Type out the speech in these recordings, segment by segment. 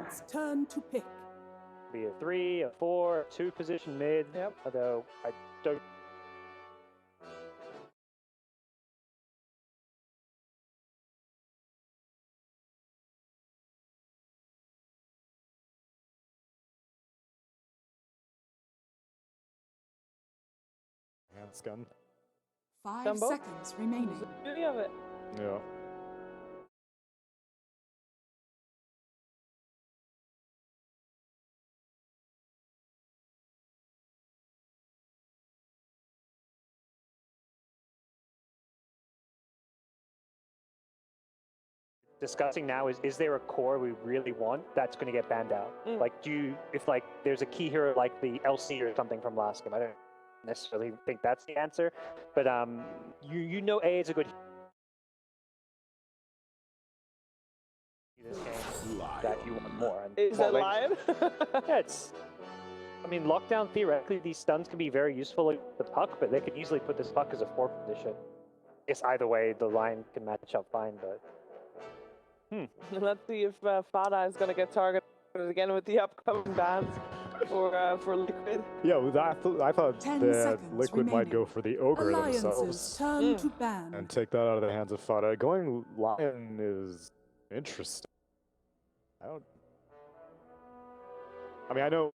Alliance's turn to pick. Be a 3, a 4, 2 position mid. Yep. Although I don't. Hands gun. 5 Jumbo? seconds remaining. What's the beauty of it? Yeah. Discussing now is there a core we really want that's going to get banned out? Like, if like there's a key hero like the LC or something from last game, I don't necessarily think that's the answer, but you know A is a good this game that you want more. And Is that lion? yeah, I mean, lockdown, theoretically, these stuns can be very useful with the puck, but they could easily put this puck as a 4 position. It's either way, the line can match up fine, but. Let's see if Fada is going to get targeted again with the upcoming bans for Liquid. Yeah, I thought 10 that seconds Liquid might remaining. go for the Ogre Alliance's themselves turn to ban. and take that out of the hands of Fada. Going Lion is interesting. I mean, I know.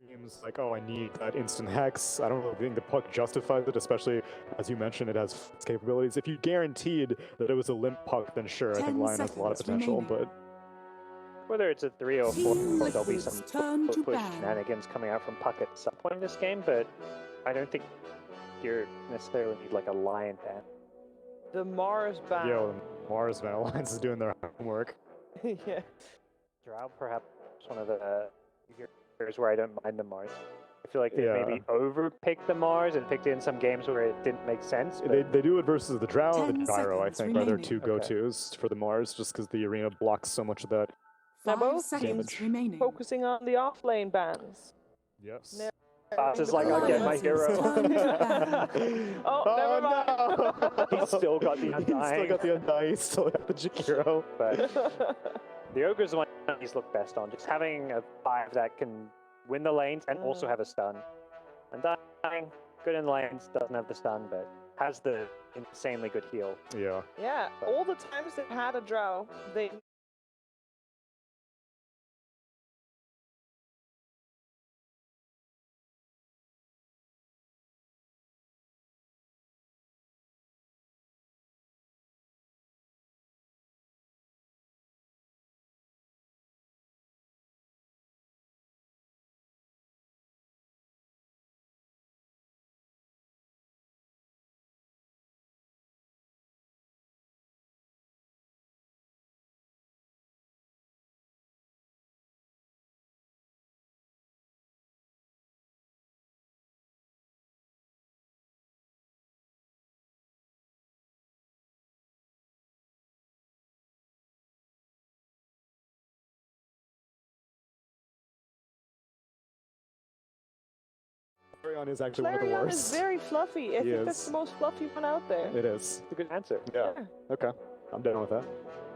Seems like, oh, I need that instant hex. I don't really think the puck justifies it, especially as you mentioned, it has its capabilities. If you guaranteed that it was a limp puck, then sure, I think 10 Lion has a lot of potential. remaining. But Whether it's a 3 or 4, there'll be some turn to push ban. shenanigans coming out from puck at some point in this game, but I don't think you necessarily need like a Lion ban. The Mars ban. yo, Mars Man Alliance is doing their homework. Yeah. Drow, perhaps one of the heroes where I don't mind the Mars. I feel like they Yeah. maybe overpicked the Mars and picked it in some games where it didn't make sense. But They do it versus the Drow and 10 the Gyro, I seconds think, are their remaining. 2 go-tos for the Mars, just because the arena blocks so much of that. Now 5 both seconds damage. remaining. Focusing on the off-lane bans. Yes. No. Fast is like, I get my hero. Oh, never mind. No. He's still got the He's still Undying. got the Undying, he's still got the Jakiro. But the Ogre's the one he's looked best on. Just having a 5 that can win the lanes and also have a stun. Undying, good in lanes, doesn't have the stun, but has the insanely good heal. Yeah. Yeah, all the times they've had a Drow, they Flareon is actually one of the Flareon worst. is very fluffy. I He think that's is. the most fluffy one out there. It is. It's a good answer. Yeah. Okay. I'm down with that.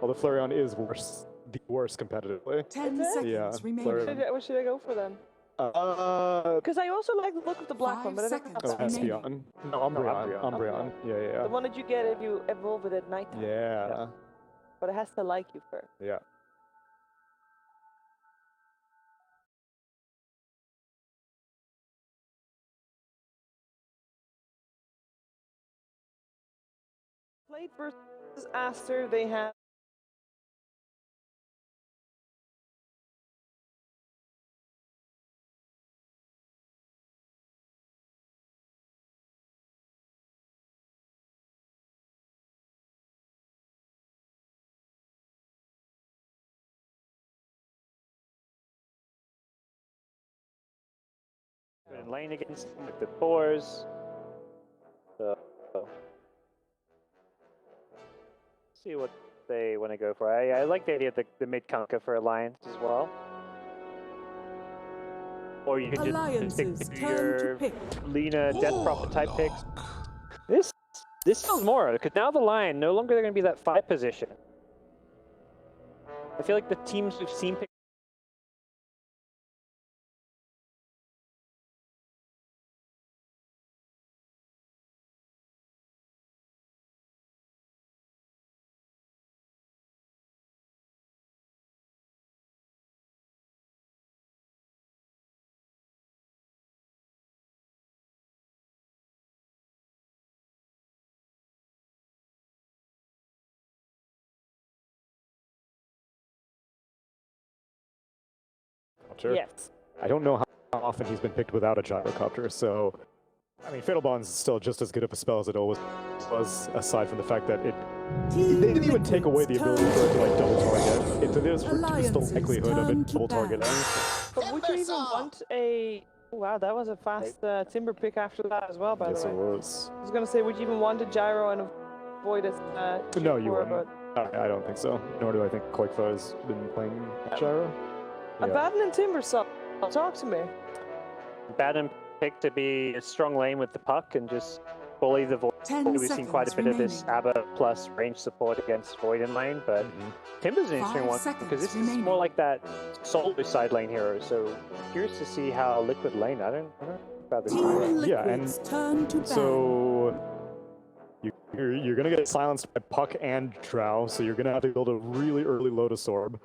Although Flareon is worse, the worst competitively. 10 Is it? seconds Yeah, remaining. Flareon. What should I go for then? Because I also like the look of the black one, 5 but I don't have seconds that. remaining. Espeon. No, Umbreon. Umbreon. Umbreon. Yeah, The one that you get if you evolve it at nighttime. yeah. But it has to like you first. Yeah. Played versus Aster, they have Good in lane against him with the 4s. So, see what they want to go for. I like the idea of the mid counter for Alliance as well. Or you can just Alliance's stick to turn to your pick. Lena Death Prophet type picks. This This is more, because now the Lion, no longer they're going to be that 5 position. I feel like the teams we've seen pick Yes. I don't know how often he's been picked without a gyrocopter, so I mean, Fatal Bond's still just as good of a spell as it always was, aside from the fact that they didn't even take away the ability for it to like double target. There's reduced the likelihood of it double targeting. But would you even want a... Wow, that was a fast Timber pick after that as well, by Yes, the way. it was. I was going to say, would you even want a gyro and avoid it? No, you wouldn't. I don't think so. Nor do I think Koikfa has been playing gyro. Abaddon and Timber, so talk to me. Baden pick to be a strong lane with the puck and just bully the Void. 10 We've seen quite a bit of this ABBA plus range support against Void in lane, but Timber's an interesting 5 one seconds because this remaining. is more like that solo side lane hero. So curious to see how Liquid lane. I don't know about this. Team Yeah, and Liquid's turn to ban. So you're gonna get silenced by Puck and Drow, so you're gonna have to build a really early Lotus Orb.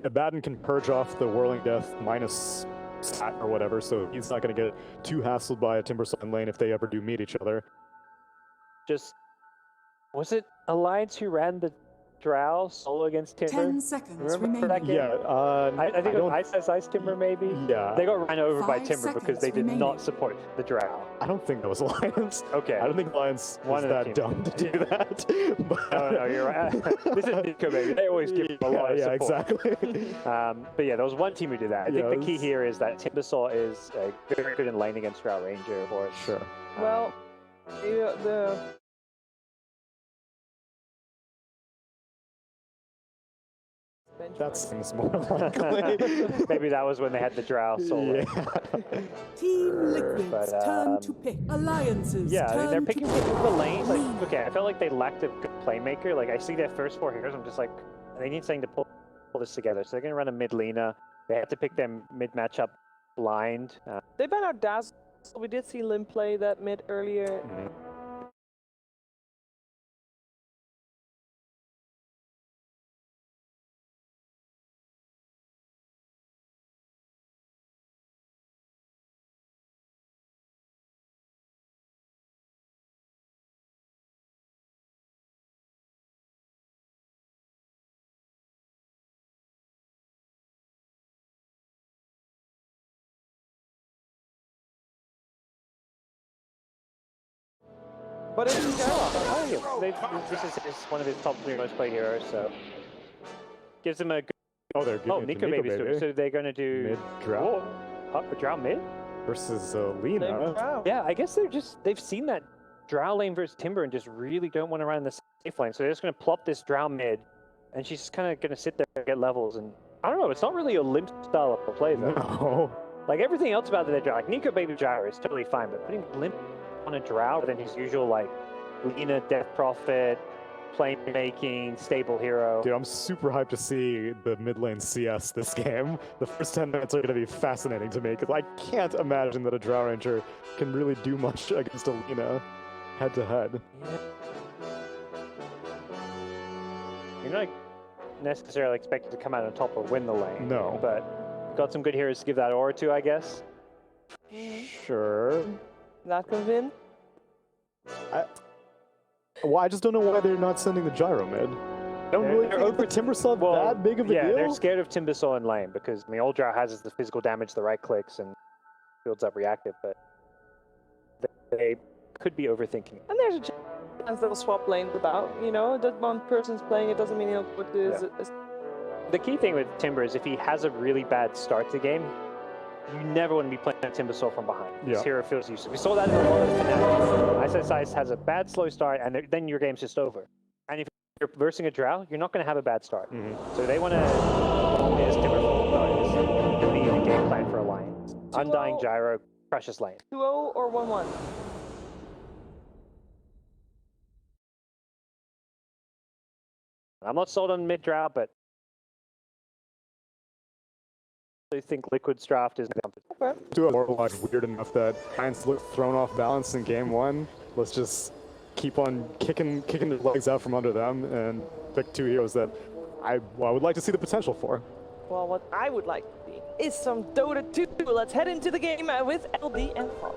Abaddon can purge off the Whirling Death minus stat or whatever, so he's not gonna get too hassled by a Timbersaw lane if they ever do meet each other. Just was it Alliance who ran the Drow solo against Timber? 10 seconds Remember that remaining. game? Yeah, I think it was Ice Timber maybe. Yeah, They got ran over by 5 Timber because they seconds did not remaining. support the Drow. I don't think that was Alliance. Okay. I don't think Alliance One was of the that teams. dumb to do that. But No, you're right. This is Nico, baby. They always give a lot of yeah, support. exactly. But yeah, there was one team who did that. I think Yeah, the it key was- here is that Timbersaw is very good in lane against Drow Ranger or Sure. Well, the That seems more likely. maybe that was when they had the Drow solo. Yeah. Team Liquid's But, turn to pick. Alliances Yeah, turn they're to picking pick. the lanes. Like, okay, I felt like they lacked a good playmaker. Like, I see their first 4 heroes, I'm just like, they need something to pull this together. So they're going to run a mid laner. They have to pick their mid matchup blind. they banned out Dazzle. We did see Lim play that mid earlier. But it's a gyro. Oh, yeah. This is one of his top 3 most played heroes, so gives them a good. Oh, they're giving Oh, it to Nico Baby's doing it. So they're going to do Mid Drow Drow mid? versus Lim Lena. Drow. Yeah, I guess they've seen that Drow lane versus Timber and just really don't want to run in the safe lane. So they're just going to plop this Drow mid, and she's just kind of going to sit there and get levels. And I don't know, it's not really a Limp style of play though. No. Like everything else about the Drow, like Nico Baby Gyro is totally fine, but putting Limp on a Drow than his usual like Lena, Death Prophet, playmaking, stable hero. Dude, I'm super hyped to see the mid lane CS this game. The first 10 minutes are going to be fascinating to me because I can't imagine that a Drow Ranger can really do much against a Lena head to head. Yeah. You're not necessarily expected to come out on top or win the lane. No. But got some good heroes to give that aura to, I guess. Sure. That comes in. Well, I just don't know why they're not sending the gyro mid. I don't really they're think the Timbersaw that big of a yeah, deal. they're scared of Timbersaw in lane because I mean, all Drow has is the physical damage, the right clicks, and builds up reactive, but they could be overthinking. And there's a chance they'll swap lanes about. You know, that one person's playing it doesn't mean he'll put this. The key thing with Timber is if he has a really bad start to the game, you never want to be playing Timbersaw from behind. This hero feels useless. We saw that in the World of Fnatic. ISS has a bad slow start, and then your game's just over. And if you're versing a Drow, you're not going to have a bad start. So they want to is Timbersaw to be the game plan for Alliance. Undying Gyro, precious lane. 2-0 or 1-1? I'm not sold on mid draft, but I think Liquid's draft is Okay. Do a Warlock weird enough that Giants look thrown off balance in game one. Let's just keep on kicking their legs out from under them and pick two heroes that I would like to see the potential for. Well, what I would like to see is some Dota 2. Let's head into the game with LD and Paul.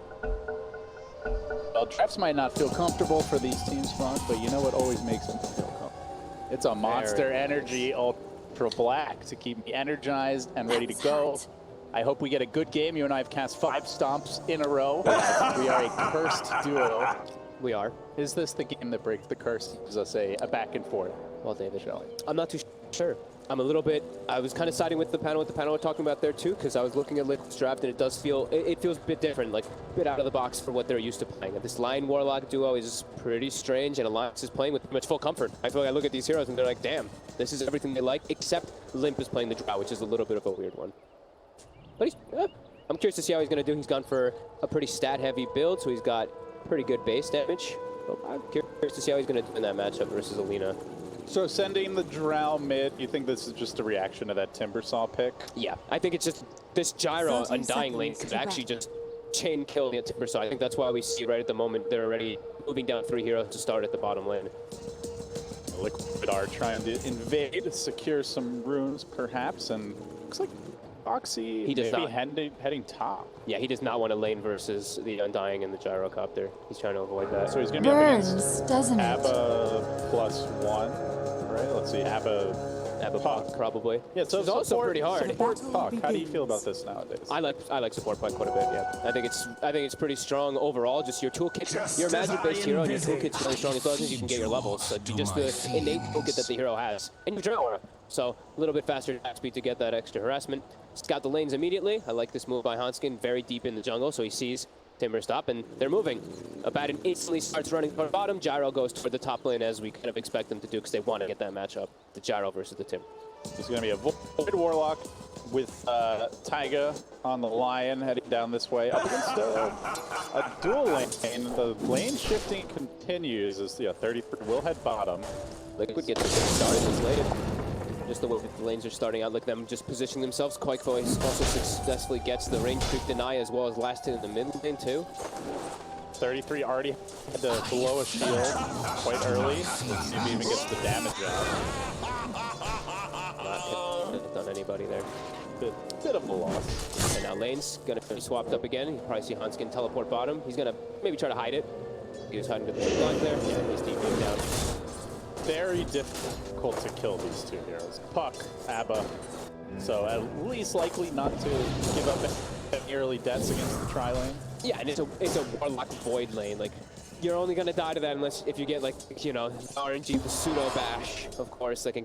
Well, drafts might not feel comfortable for these teams, Frank, but you know what always makes them feel comfortable? It's a Monster Energy Ultra Black to keep me energized and ready to go. I hope we get a good game. You and I have cast 5 stomps in a row. We are a cursed duo. We are. Is this the game that breaks the curse? Gives us a back and forth? Well, David, Shelley. I'm not too sure. I'm a little bit, I was kind of siding with the panel, what the panel were talking about there too, because I was looking at Liquid's draft and it does feel, it feels a bit different, like a bit out of the box for what they're used to playing. This Lion Warlock duo is pretty strange, and Alliance is playing with pretty much full comfort. I feel like I look at these heroes and they're like, damn, this is everything they like, except Limp is playing the Drow, which is a little bit of a weird one. But he's, I'm curious to see how he's going to do. He's gone for a pretty stat-heavy build, so he's got pretty good base damage. So I'm curious to see how he's going to do in that matchup versus Alina. So sending the Drow mid, you think this is just a reaction to that Timbersaw pick? Yeah, I think it's just this Gyro Undying lane could actually just chain kill the Timbersaw. I think that's why we see right at the moment they're already moving down 3 heroes to start at the bottom lane. Liquid are trying to invade, secure some runes perhaps, and looks like Foxy He does maybe not. heading top. Yeah, he does not want to lane versus the Undying and the Gyrocopter. He's trying to avoid that. So he's going to be up against Burns, doesn't it? Abba +1, right? Let's see, Abba Puck, probably. Yeah, so it's also pretty hard. Support Puck. How do you feel about this nowadays? I like support Puck quite a bit. Yeah, I think it's pretty strong overall. Just your toolkit, your magic-based hero, and your toolkit's really strong as long as you can get your levels. So just the innate toolkit that the hero has, and your Drow aura. So a little bit faster attack speed to get that extra harassment. Scout the lanes immediately. I like this move by Hanskin, very deep in the jungle, so he sees Timber stop, and they're moving. Abaddon instantly starts running toward the bottom. Gyro goes toward the top lane, as we kind of expect them to do, because they want to get that matchup, the Gyro versus the Tim. There's going to be a Void Warlock with Taiga on the Lion heading down this way up against a dual lane. The lane shifting continues as the 33 will head bottom. Liquid gets a good start in this lane. Just the way the lanes are starting out, like them just positioning themselves. Quite close. Also successfully gets the range creep deny as well as last hit in the mid lane too. 33 already had to blow a shield quite early. Let's see if he even gets the damage out. Not done anybody there. Bit of a loss. And now lane's gonna be swapped up again. You can probably see Hanskin teleport bottom. He's gonna maybe try to hide it. He was hiding with the block there. Yeah, he's deep down. Very difficult to kill these two heroes. Puck, Abba. So at least likely not to give up any early deaths against the tri-lane. Yeah, and it's a Warlock Void lane. Like, you're only gonna die to that unless if you get like, you know, RNG, the pseudo bash, of course. Like,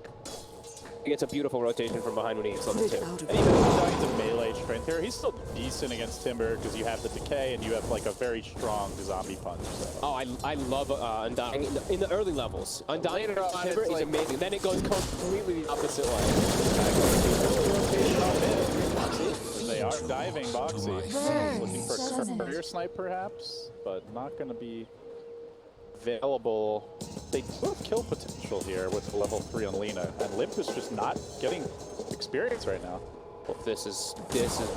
he gets a beautiful rotation from behind when he gets level 2. And even though he's a melee strength here, he's still decent against Timber because you have the decay and you have like a very strong zombie punch. So. Oh, I love Undying in the early levels. Undying and Timber is amazing. Then it goes completely the opposite way. They are diving Boxy. Looking for Burns, a career snipe perhaps, but not going to be available. They do have kill potential here with level 3 on Lina, and Limp is just not getting experience right now. Well, this is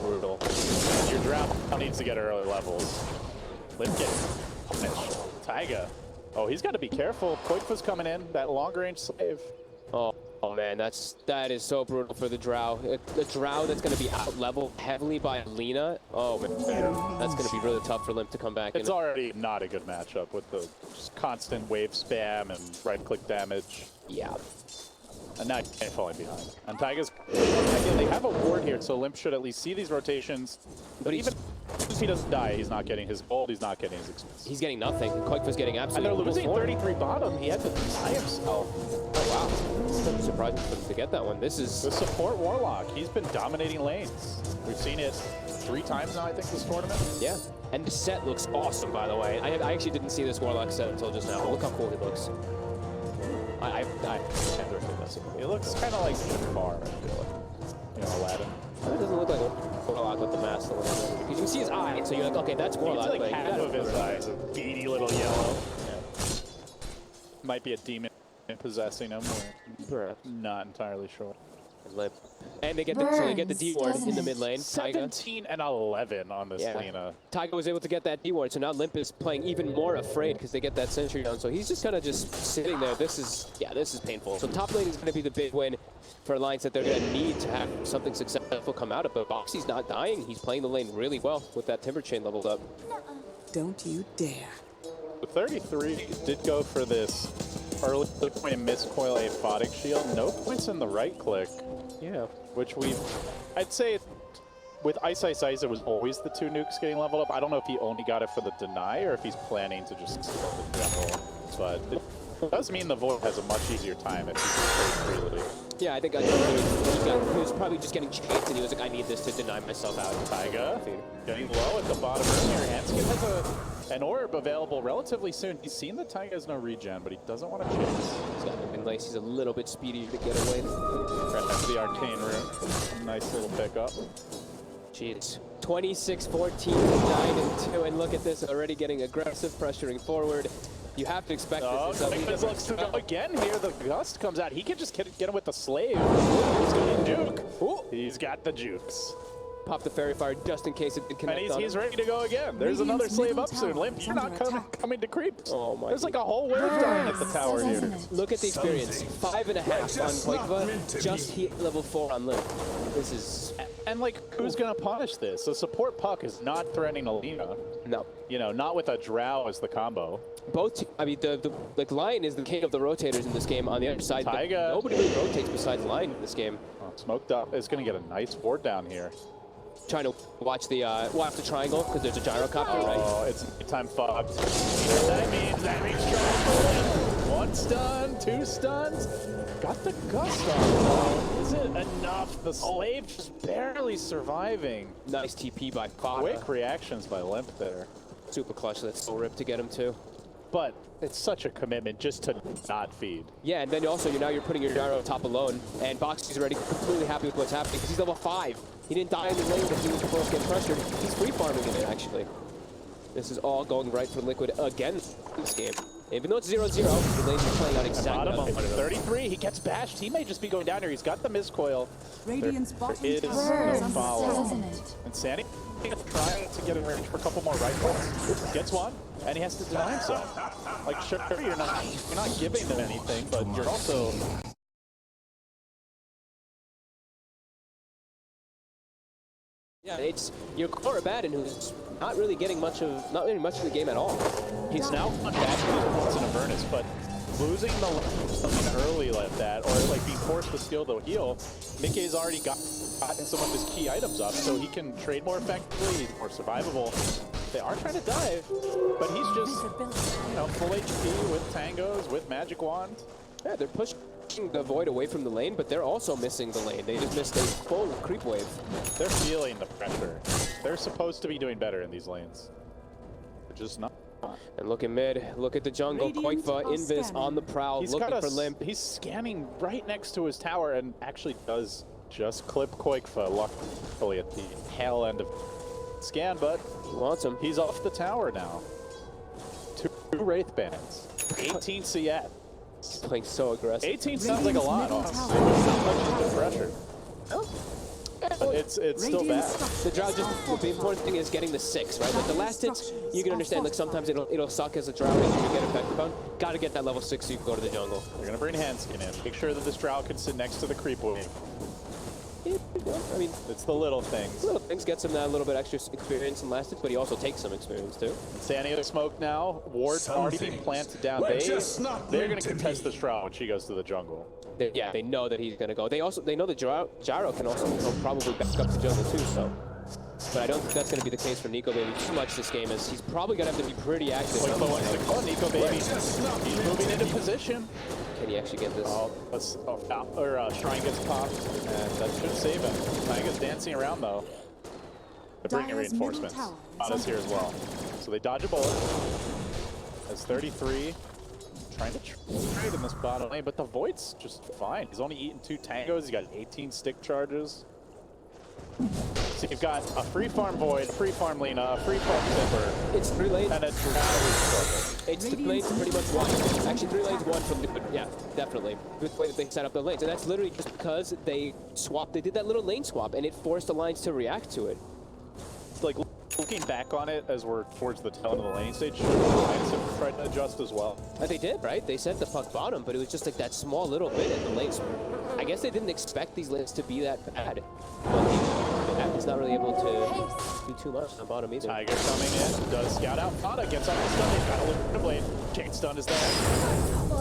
brutal. And your Drow needs to get early levels. Limp getting punished. Taiga. Oh, he's got to be careful. Koitfa's coming in. That long range save. Oh man, that is so brutal for the Drow. The Drow that's going to be out leveled heavily by Lina. Oh man, that's going to be really tough for Limp to come back. It's already not a good matchup with the just constant wave spam and right-click damage. Yeah. And now he's falling behind. And Taiga's, again, they have a ward here, so Limp should at least see these rotations. But even if he doesn't die, he's not getting his gold, he's not getting his expense. He's getting nothing. Koitfa's getting And absolutely they're losing full form. 33 bottom. He had to deny himself. Oh wow. I'm surprised for them to get that one. This is The support Warlock, he's been dominating lanes. We've seen it 3 times now, I think, this tournament. yeah. And the set looks awesome, by the way. I actually didn't see this Warlock set until just now, but look how cool he looks. I can't really think that's it. It looks kind of like Jafar, I feel like. You know, Aladdin. It doesn't look like a Warlock with the mask. Because you can see his eye, so you're like, okay, that's Warlock. It's like but half of his eyes, a beady little yellow. Might be a demon possessing him. We're not entirely sure. And they get the D ward in the mid lane. 17 and 11 on this Lina. Taiga was able to get that D ward, so now Limp is playing even more afraid because they get that sentry down. So he's just kind of just sitting there. This is painful. So top lane is going to be the big win for Alliance that they're going to need to have something successful come out of. But Boxy's not dying. He's playing the lane really well with that Timber Chain leveled up. Don't you dare. The 33 did go for this early point and miscoil aphotic shield. No points in the right click. Yeah. Which I'd say with Ice Ice Ice, it was always the 2 nukes getting leveled up. I don't know if he only got it for the deny or if he's planning to just slow the general. But it does mean the Void has a much easier time if he can trade freely. Yeah, I think he was probably just getting chased and he was like, I need this to deny myself out. Taiga getting low at the bottom earlier. Hanskin has an orb available relatively soon. He's seen that Taiga has no regen, but he doesn't want to chase. He's got him in lace. He's a little bit speedier to get away. Right back to the arcane room. Nice little pickup. Jeez. 26-14, 9-2, and look at this, already getting aggressive, pressuring forward. You have to expect this. Invictus looks to go again here. The gust comes out. He can just get him with the slave. He's going to Duke. Ooh. He's got the jukes. Pop the fairy fire just in case it did connect. And he's ready to go again. There's another slave up soon. Limp, you're not coming to creep. Oh my. There's like a whole wave dying at the tower here. Look at the experience. 5.5 on Quakeva, just hit level 4 on Limp. This is... And like, who's going to punish this? The support puck is not threatening Alina. No. You know, not with a Drow as the combo. Both, I mean, like Lion is the king of the rotators in this game. On the other side, Taiga. Nobody really rotates besides Lion in this game. Smoked up is going to get a nice ward down here. Trying to watch the triangle because there's a gyrocopter, right? Oh, it's time fucked. That means triangle. 1 stun, 2 stuns. Got the gust on. Is it enough? The slave just barely surviving. Nice TP by Fada. Quick reactions by Limp there. Super clutch. That's so ripped to get him too. But it's such a commitment just to not feed. Yeah, and then also you're putting your gyro top alone, and Boxy's already completely happy with what's happening because he's level 5. He didn't die in the lane, but he was both getting pressured. He's free farming in it actually. This is all going right for Liquid again this game. Even though it's 0-0, the lanes are playing out exactly. Bottom 33, he gets bashed. He may just be going down here. He's got the miscoil. Radiant's There bottom is tower no follow. Resonant. And Sandy trying to get in range for a couple more rifles. Gets one, and he has to deny himself. Like, sure, you're not giving them anything, but you're also... Yeah, it's your core Abaddon who's not really getting much of the game at all. He's now on bad points in Avernus, but losing the lane early like that, or like being forced to steal the heal, Nikkei's already gotten some of his key items up, so he can trade more effectively, he's more survivable. They are trying to dive, but he's just, you know, full HP with tangos, with magic wand. Yeah, they're pushing the Void away from the lane, but they're also missing the lane. They just missed a full creep wave. They're feeling the pressure. They're supposed to be doing better in these lanes. They're just not. And look at mid, look at the jungle. Koifa, Invis on the prowl, looking for Limp. He's scanning right next to his tower and actually does just clip Koifa, luckily at the tail end of scan, but He wants him. he's off the tower now. 2 Wraith Bands, 18 CS. He's playing so aggressive. 18 sounds like a lot, honestly. Not much of the pressure. But it's still bad. The Drow just, the important thing is getting the 6, right? Like the last hits, you can understand, like sometimes it'll suck as a Drow and you get affected on. Gotta get that level 6 so you can go to the jungle. You're gonna bring Hanskin in. Make sure that this Drow can sit next to the creep wave. Yeah, I mean, It's the little things. little things gets him that little bit extra experience in last hits, but he also takes some experience too. Standing in the smoke now. Ward's already being planted down. They're gonna contest this Drow when she goes to the jungle. Yeah, they know that he's gonna go. They know the Gyro can also probably back up the jungle too, so. But I don't think that's gonna be the case for Nico Baby too much this game, as he's probably gonna have to be pretty active. Like, wants to call Nico Baby. He's moving into position. Can he actually get this? Shrine gets popped, and that should save him. Taiga's dancing around though. They're bringing Dire's reinforcements. middle tower is Ada's here as under well. So they dodge a bullet. That's 33. Trying to trade in this bottom lane, but the Void's just fine. He's only eaten 2 tangos. He's got 18 stick charges. So you've got a free farm Void, a free farm Lina, a free farm Timber, It's 3 lanes. and it's really struggle. It's 3 lanes pretty much one. Actually, 3 lanes, one from Liquid. Yeah, definitely. With the way that they set up the lanes. And that's literally just because they swapped, they did that little lane swap, and it forced the lines to react to it. Like, looking back on it as we're towards the tail end of the laning stage, the Lions have tried to adjust as well. They did, right? They sent the puck bottom, but it was just like that small little bit in the lanes. I guess they didn't expect these lanes to be that bad. It's not really able to do too much on bottom either. Tiger coming in, does scout out. Fada gets on the stun, they've got a Liquid blade. Chain stun is there.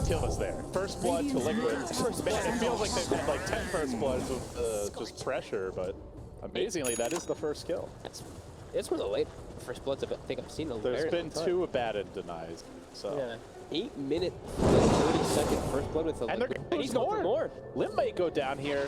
Kill is there. First blood to Liquid. Man, it feels like they've had like 10 first bloods with just pressure, but amazingly, that is the first kill. It's one of the late first bloods I think I've seen in a There's very been long time. 2 Abaddon denies, so. Yeah. 8-minute, 30-second first blood with a And they're Liquid. going He's for going for more. Lim might go down here.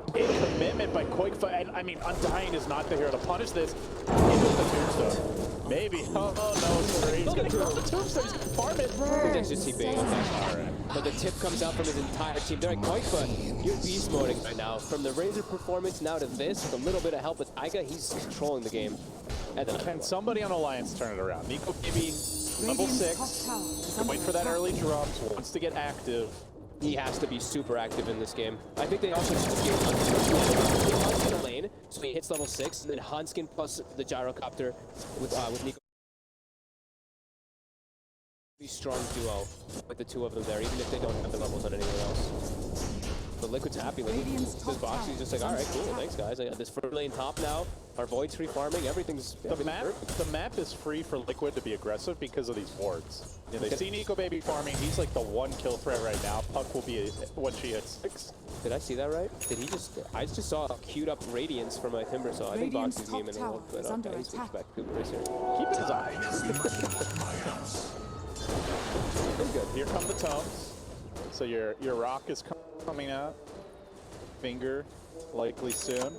A commitment by Koikfa, and I mean, Undying is not the hero to punish this. Into the tombstone. Maybe. Oh no, sorry. He's gonna go the tombstone, he's gonna farm it. He's just TPing. Alright. But the tip comes out from his entire team. They're like, Koikfa, you're beast moding right now. From the Razor performance now to this, with a little bit of help with Taiga, he's controlling the game. Can somebody on Alliance turn it around? Nico maybe level 6. Can wait for that early drops, wants to get active. He has to be super active in this game. I think they also just get Hunskin in the lane, so he hits level 6, and then Hunskin plus the gyrocopter with Nico. Be strong duo with the 2 of them there, even if they don't have the levels on anyone else. But Liquid's happy. This box, he's just like, all right, cool, thanks guys. I got this front lane top now. Our Void's free farming. Everything's the map is free for Liquid to be aggressive because of these wards. Yeah, they see Nico Baby farming. He's like the 1 kill threat right now. Puck will be when she hits 6. Did I see that right? Did he just? I just saw a queued up Radiance from my Timber saw. I think Boxy's memeing a little bit. Okay, he's switched back to Bracer. Keep his eyes. Good. Here come the tomes. So your rock is coming out. Finger likely soon.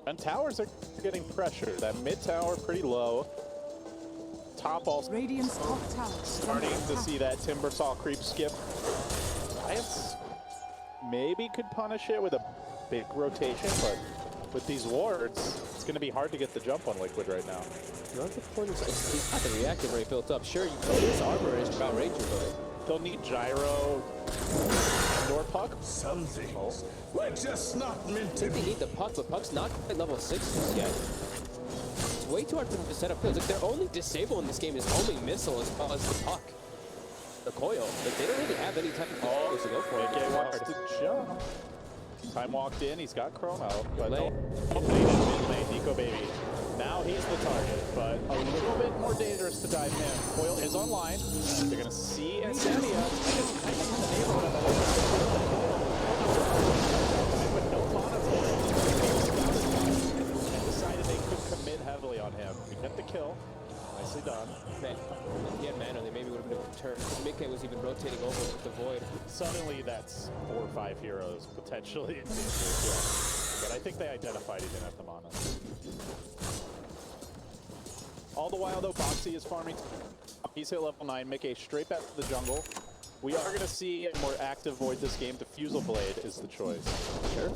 And towers are getting pressure. That mid tower pretty low. Top also starting to see that Timber Saw creep skip. Giants maybe could punish it with a big rotation, but with these wards, it's going to be hard to get the jump on Liquid right now. Not the point is, he's got the reactive rate built up. Sure, his armor is outrageous, but they'll need gyro door puck. Some things were just not meant to they be. need the puck, but puck's not quite level 6 just yet. It's way too hard for them to set up kills. Like, their only disable in this game is homing missile as well as the puck. The coil. Like, they don't really have any type of controls to go for. AK wants to jump. Time walked in, he's got Chrome out, but no opening in mid lane, Nico Baby. Now he's the target, but a little bit more dangerous to dive in. Coil is online. They're gonna see Insania. It's kind of in the neighborhood of the with no mana for it. And decided they could commit heavily on him. We get the kill. Nicely done. Man, if he had mana, they maybe would have been able to turn. Mickey was even rotating over with the Void. Suddenly that's 4 or 5 heroes potentially in danger as well. But I think they identified he didn't have the mana. All the while though, Boxy is farming. He's hit level 9, Mickey straight back to the jungle. We are going to see a more active Void this game. Diffusal Blade is the choice. Sure.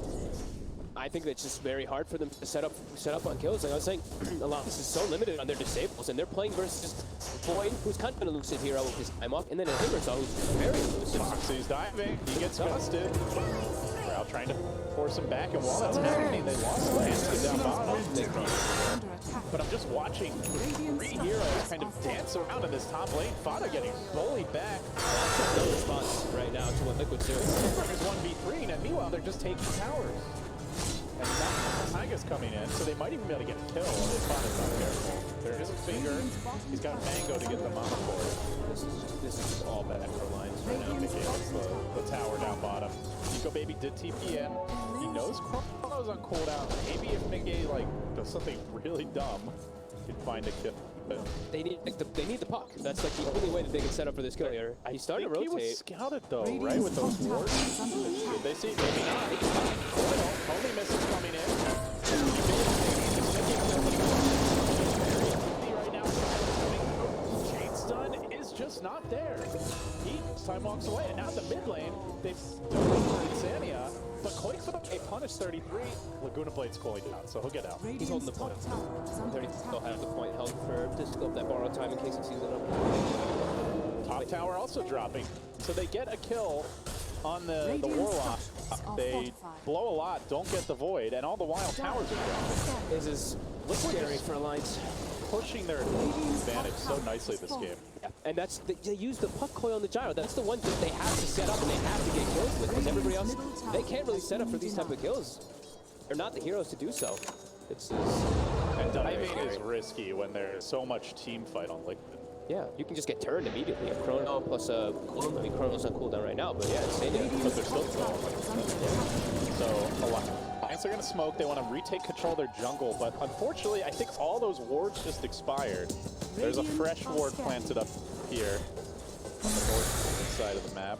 I think it's just very hard for them to set up on kills. Like I was saying, a lot of this is so limited on their disables, and they're playing versus Void, who's kind of an elusive hero with his time off, and then a Timbersaw who's very elusive. Boxy's diving, he gets busted. Crowd trying to force him back, and while that's happening, they lost Lance down bottom. But I'm just watching 3 heroes kind of dance around in this top lane. Fada getting bullied back. No response right now to what Liquid's doing. There's 1v3, and meanwhile they're just taking towers. And now Taiga's coming in, so they might even be able to get a kill if Fada's not careful. There is a finger. He's got Mango to get the mana for it. This is just all bad for Lions right now. Mickey gets the tower down bottom. Nico Baby did TP in. He knows Chrono's on cooldown. Maybe if Mickey like does something really dumb, he'd find a kill. They need the puck. That's like the only way that they can set up for this kill here. He's starting to rotate. He was scouted though, right, with those wards? Did they see? Maybe not. Only misses coming in. Right now, Chain stun is just not there. He time walks away, and now at the mid lane, they've done for Insania. but Koik for the punish 33. Laguna Blade's cooling down, so he'll get out. He's holding the point. 30 still has the point held firm to scope that borrowed time in case he sees it up. Top tower also dropping. So they get a kill on the Warlock. They blow a lot, don't get the Void, and all the while towers are dropping. This is scary for Alliance. Pushing their advantage so nicely this game. Yeah. And that's they use the puck coil on the gyro. That's the one that they have to set up and they have to get kills with, because everybody else, they can't really set up for these type of kills. They're not the heroes to do so. And diving is risky when there's so much team fight on Liquid. Yeah, you can just get turned immediately. A Chrono plus a cooldown. I mean, Chrono's on cooldown right now, but yeah, it's staying But they're still going. So a lot. Alliance are going to smoke. They want to retake control of their jungle, but unfortunately, I think all those wards just expired. There's a fresh ward planted up here on the north side of the map.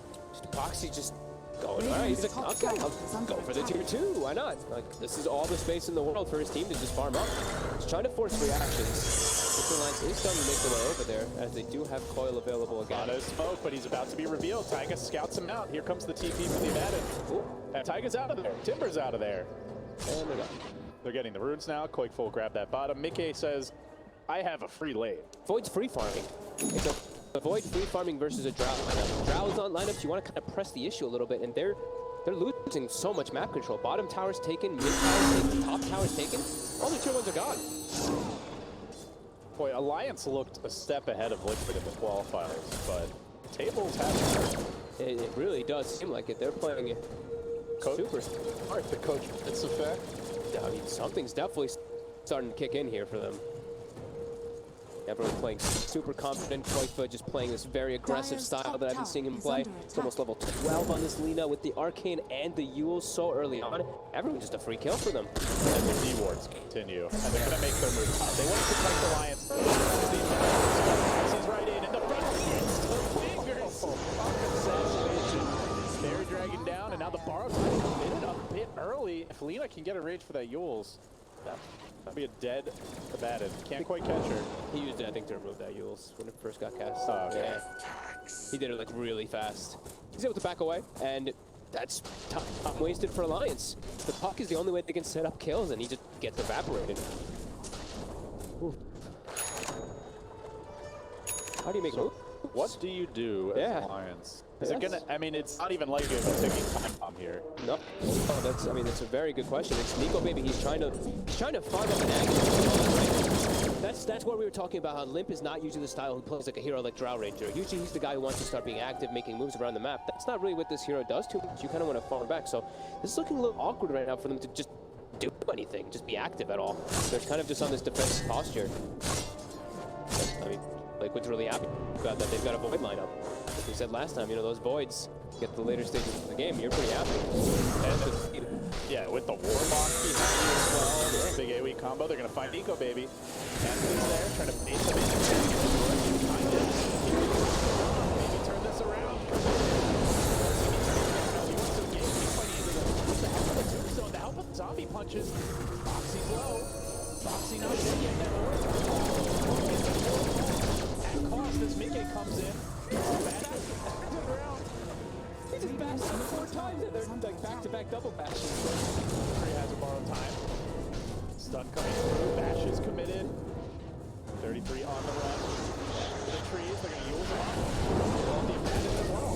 Epoxy just going. All right, he's like, okay, I'll go for the tier 2. Why not? Like, this is all the space in the world for his team to just farm up. He's trying to force reactions. The Alliance is starting to make their way over there, as they do have coil available again. Auto smoke, but he's about to be revealed. Taiga scouts him out. Here comes the TP for the Abaddon. And Taiga's out of there. Timber's out of there. And they're gone. They're getting the runes now. Quake will grab that bottom. Mickey says, I have a free lane. Void's free farming. It's a Void free farming versus a Drow lineup. Drow's on lineups, you want to kind of press the issue a little bit, and they're losing so much map control. Bottom tower's taken, mid tower's taken, top tower's taken. All the tier 1s are gone. Boy, Alliance looked a step ahead of Liquid in the qualifiers, but tables have It really does seem like it. They're playing it super smart. The coach fits effect. I mean, something's definitely starting to kick in here for them. Everyone's playing super confident. Koifa just playing this very aggressive style that I've been seeing him play. It's almost level 12 on this Lina with the Arcane and the Yule so early on. Everyone just a free kill for them. And the D-wards continue. And they're going to make their move. They want to protect Alliance. He's right in the front. The fingers. Assassination. They're dragging down, and now the Borrow's committed a bit early. If Lina can get a rage for that Yule's, that'd be a dead Abaddon. Can't quite catch her. He used it, I think, to remove that Yule's when it first got cast. Oh, okay. Yeah. He did it like really fast. He's able to back away, and that's time wasted for Alliance. The puck is the only way they can set up kills, and he just gets evaporated. Ooh. How do you make a move? What do you do as Alliance? Is it gonna? I mean, it's not even like it's a taking time bomb here. No. Oh, that's. I mean, that's a very good question. It's Nico Baby. He's trying to farm up an angle. That's what we were talking about. How Limp is not usually the style who plays like a hero like Drow Ranger. Usually, he's the guy who wants to start being active, making moves around the map. That's not really what this hero does too much. You kind of want to farm back. So this is looking a little awkward right now for them to just do anything, just be active at all. They're kind of just on this defensive posture. I mean, Liquid's really happy about that. They've got a Void lineup. Like we said last time, you know, those Voids get the later stages of the game, you're pretty happy. Yeah, with the Warlock behind you as well, big AoE combo, they're going to find Nico Baby. Anthony's there, trying to bait them in. Maybe turn this around. The help with zombie punches. Foxy's low. Foxy not dead yet. At cost as Mickey comes in. He just bashed him 4 times and they're like back-to-back double bashes. Tree has a borrowed time. Stun coming through. Bash is committed. 33 on the run. The trees, they're going to use them up. The advantage as well.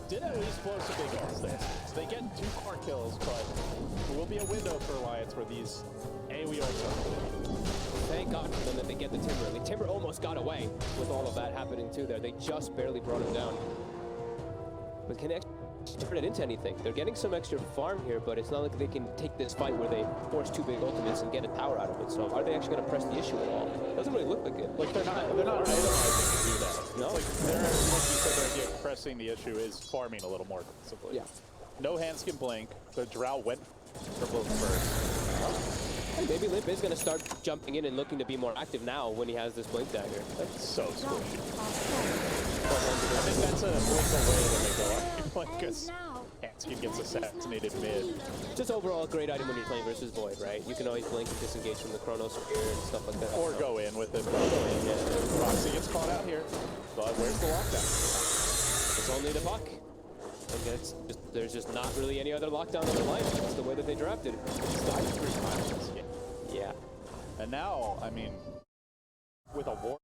Did at least blow some big ults there. So they get 2 core kills, but there will be a window for Alliance where these AoE ults are. Thank God for them that they get the Timber. I mean, Timber almost got away with all of that happening too there. They just barely brought him down. But can they actually turn it into anything? They're getting some extra farm here, but it's not like they can take this fight where they force 2 big ultimates and get a tower out of it. So are they actually going to press the issue at all? It doesn't really look like it. Like they're not itemizing to do that. No. It's like they're, like you said, their idea of pressing the issue is farming a little more aggressively. Yeah. No hands can blink. The Drow went for both first. Hey, maybe Limp is going to start jumping in and looking to be more active now when he has this Blink Dagger. That's so squishy. I think that's a blink away when they go up. Because Hanskin gets assassinated mid. Just overall a great item when you're playing versus Void, right? You can always blink and disengage from the Chronos Spear and stuff like that. Or go in with it. Roxy gets caught out here. But where's the lockdown? It's only the puck. And there's just not really any other lockdown in the lineup. That's the way that they drafted. He's died 3 times this game. Yeah. And now, I mean, with a war,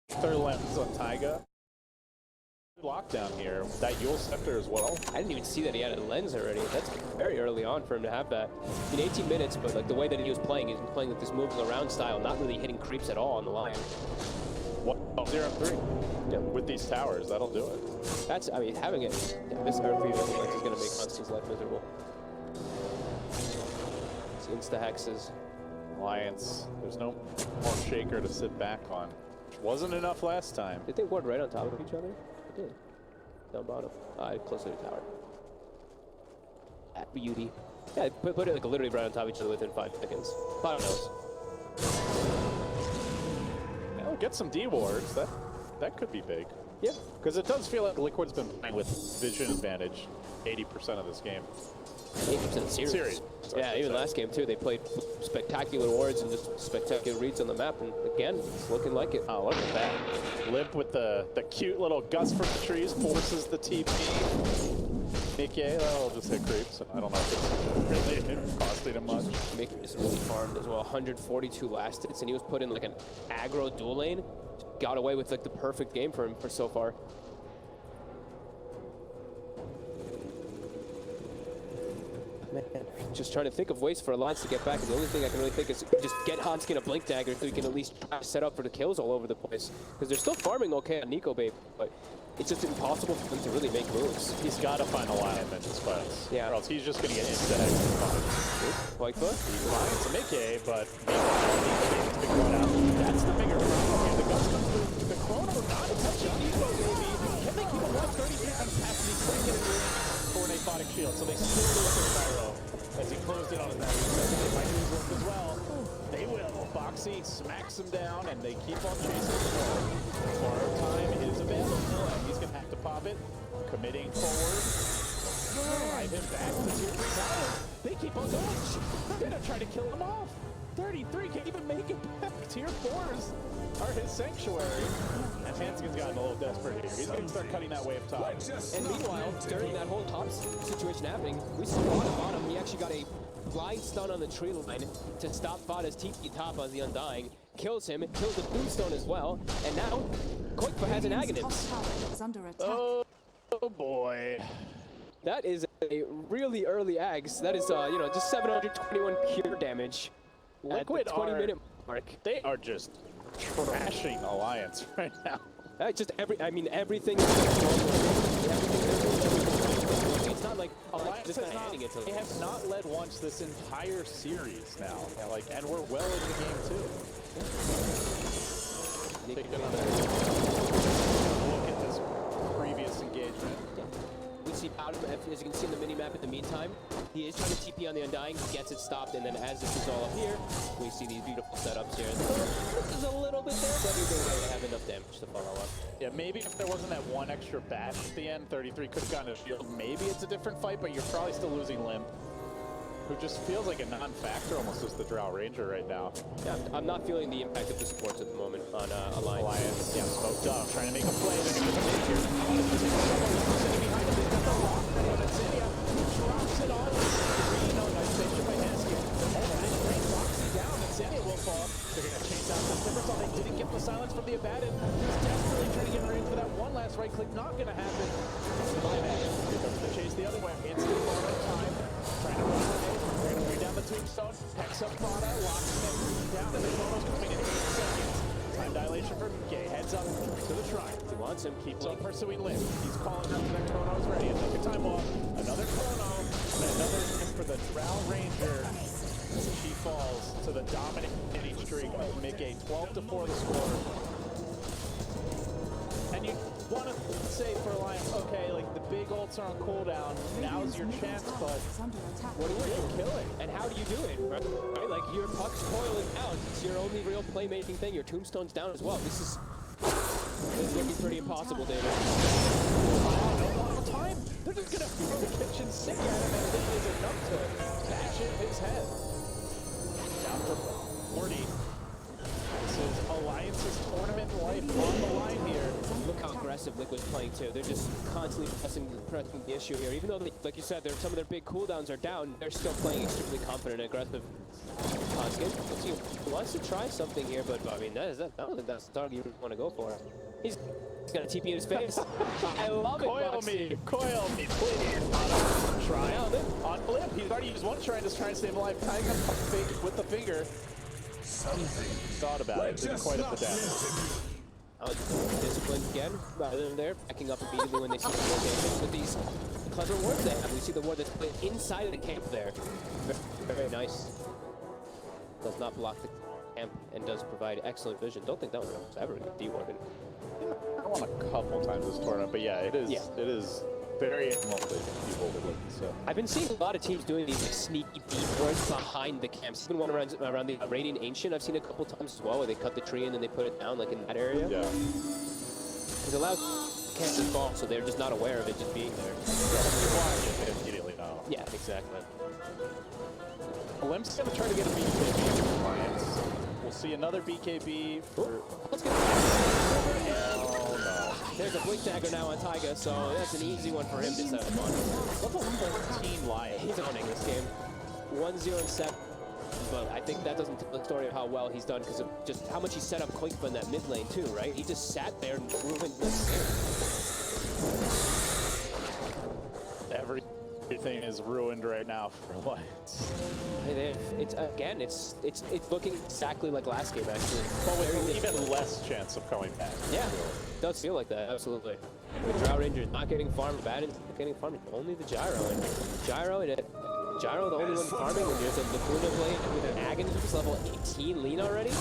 third lens on Taiga. Lockdown here. That Yule Scepter as well. I didn't even see that he had a lens already. That's very early on for him to have that. In 18 minutes, but like the way that he was playing, he's been playing with this moving around style, not really hitting creeps at all on the line. 0-3. Yeah, with these towers, that'll do it. That's, I mean, having it, this Earth Fever is going to make Constance's life miserable. It's insta-hexes. Alliance, there's no more shaker to sit back on. Which wasn't enough last time. Did they ward right on top of each other? They did. Down bottom. Closer to the tower. At beauty. Yeah, put it like literally right on top of each other within 5 seconds. Bottom knows. Now get some D wards. That could be big. Yeah. Because it does feel like Liquid's been playing with vision advantage 80% of this game. 80% series. Yeah, even last game too, they played spectacular wards and just spectacular reads on the map, and again, it's looking like it. Oh, look at that. Limp with the cute little gust from the trees forces the TP. Mickey, that'll just hit creeps. I don't know if it's really costing him much. Mickey is really farmed as well. 142 last hits, and he was put in like an aggro dual lane. Got away with like the perfect game for him for so far. Man, just trying to think of ways for Alliance to get back, and the only thing I can really think is just get Hanskin a Blink Dagger so he can at least try to set up for the kills all over the place. Because they're still farming okay on Nico Babe, but it's just impossible for them to really make moves. He's got to find alignment in spells. Yeah. Or else he's just going to get insta-hexed. Whitefoot? He finds a Mickey, but that's the bigger problem here. The Gust comes through. The Chrono not touching Nico Baby. Can they keep a 133 capacity? Couldn't get it for an aphotic shield, so they still do it with Pyro as he closed in on his battery. They might lose work as well. They will. Foxy smacks him down, and they keep on chasing the ball. Borrow time is available, and he's going to have to pop it. Committing forward. Drive him back to tier 3 tower. They keep on going. They're going to try to kill him off. 33 can't even make it back. Tier 4s are his sanctuary. And Hanskin's gotten a little desperate here. He's going to start cutting that wave top. And meanwhile, during that whole top situation happening, we saw on the bottom, he actually got a blind stun on the tree line to stop Fada's TP top on the Undying. Kills him, kills the Tombstone as well, and now Koikfa has an Aghanim. Oh boy. That is a really early Ags. That is, you know, just 721 pure damage Liquid at the 20-minute mark. They are just trashing Alliance right now. Just everything. It's not like Alliance just not handing it to them. They have not led once this entire series now. Like, and we're well in the game too. Take another look at this previous engagement. We see Powder, as you can see in the mini-map in the meantime, he is trying to TP on the Undying, he gets it stopped, and then as this is all up here, we see these beautiful setups here. This is a little bit there, but either way, they have enough damage to follow up. Yeah, maybe if there wasn't that one extra bash at the end, 33 could have gotten a shield. Maybe it's a different fight, but you're probably still losing Limp, who just feels like a non-factor almost as the Drow Ranger right now. Yeah, I'm not feeling the impact of the supports at the moment on Alliance, yeah, smoked up, trying to make a play. They're going to get here. Sitting behind him, they've got the lock ready on Insidia. Drops it on. No, nice station by Hanskin. Great Foxy down. Insidia will fall. They're going to chase out the Timbersaw. They didn't get the silence from the Abaddon. He's desperately trying to get ready for that one last right click. Not going to happen. Here comes the chase the other way. Instant forward time. Trying to run away. They're going to bring down the Tombstone. Hex up Fada. Locks him down. And the Chrono's coming in 8 seconds. Time dilation for Gay. Heads up to the shrine. He wants him. Keeps on pursuing Limp. He's calling out that Chrono's ready. And took a time off. Another Chrono. And another hit for the Drow Ranger. She falls to the dominant hitting streak of Mickey. 12-4 the score. And you want to say for Alliance, okay, like the big ults are on cooldown. Now's your chance, but what are you killing? And how do you do it? Right? Like your puck's coiling out. It's your only real playmaking thing. Your Tombstone's down as well. This is looking pretty impossible, David. Time. They're just gonna throw the kitchen sink at him, and this is enough to bash in his head. Down for 40. This is Alliance's tournament life on the line here. Look how aggressive Liquid's playing too. They're just constantly pressing the issue here. Even though, like you said, some of their big cooldowns are down, they're still playing extremely confident and aggressive. Skin, let's see, he wants to try something here, but I mean, I don't think that's the target you want to go for. He's got a TP in his face. I love it, Coil me, please. Try on Flip. He's already used one try, just trying to stay alive, tying up with the finger. Thought about it, didn't quite up the damage. Disciplined again, rather than there, backing up immediately when they see the rotations with these clever wards they have. We see the ward that's played inside of the camp there. Very, very nice. Does not block the camp and does provide excellent vision. Don't think that was ever de-warded. I won a couple times this tournament, but yeah, it is very multi-people. So I've been seeing a lot of teams doing these like, sneaky deep wards behind the camps. Even one around the Radiant Ancient, I've seen a couple times as well, where they cut the tree and then they put it down like in that area. yeah. It allows camps to fall, so they're just not aware of it just being there. Immediately now. Yeah, exactly. Limp's gonna try to get a BKB from Alliance. We'll see another BKB for... Let's get There's a Blink Dagger now on Taiga, so that's an easy one for him to set up on. Level 14 Lion. He's owning this game. 1-0-7. But I think that doesn't tell the story of how well he's done because of just how much he set up Koikfa in that mid lane too, right? He just sat there and ruined this game. Everything is ruined right now for Alliance. It's looking exactly like last game actually. But with even less chance of coming back. Yeah, it does feel like that, absolutely. The Drow Ranger is not getting farmed, Baden's not getting farmed, only the Gyro. And Gyro, the only one farming when there's a Laguna blade with an Aghanim who's level 18 lean already.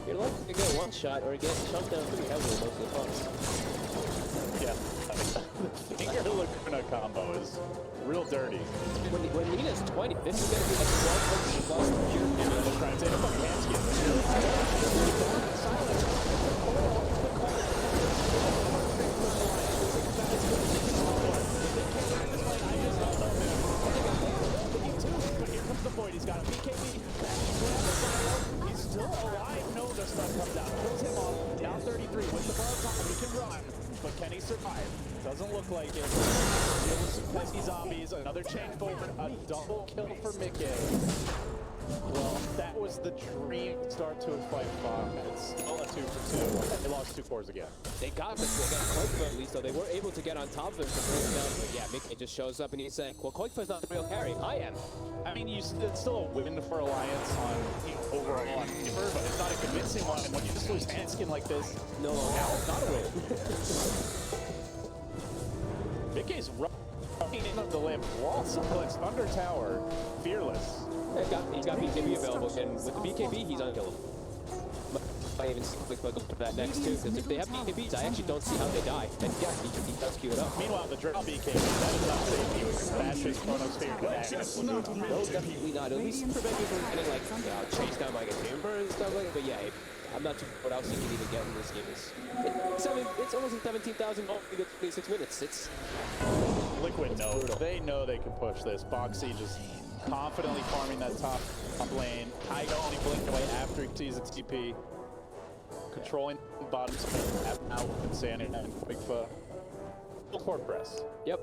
You're likely to get one shot or get chunked down pretty heavily most of the times. Yeah, the Finger Laguna combo is real dirty. When Nina's 20, this is going to be like 1200 plus pure damage. They're trying to take a fucking hand skin. Here comes the Void. He's got a BKB. He's still alive. No, the stun comes out. Kills him off. Down 33 with the bar top. He can run. But can he survive? Doesn't look like it. Deal with some pesky zombies. Another change forward. A double kill for Mickey. Well, that was the dream start to a fight. It's still a 2-for-2. They lost 2 cores again. They got Koikfa at least, though. They were able to get on top of him to bring him down. But yeah, Mickey just shows up and he's saying, well, Koikfa's not the real carry. I am. I mean, it's still a win for Alliance on overall on paper, but it's not a convincing one. And when you just lose hand skin like this, no, it's not a win. Mickey's running into the limb. Wall suplex under tower. Fearless. He's got BKB available, and with the BKB, he's unkillable. I even click go for that next too, because if they have BKBs, I actually don't see how they die. And yeah, he does queue it up. Meanwhile, the Drow BKB, that is not safety with Bashes, Chronosphere, and Aghanim. No, definitely not. At least prevent you from getting like chased down by like a chamber and stuff like that. But yeah, I'm not too sure what else you can even get in this game. It's almost 17,000 gold to get 26 minutes. It's Liquid knows. They know they can push this. Boxy just confidently farming that top lane. Taiga only blinked away after he sees a TP. Controlling the bottom side out with Insanity and Koikfa. Full court press. Yep.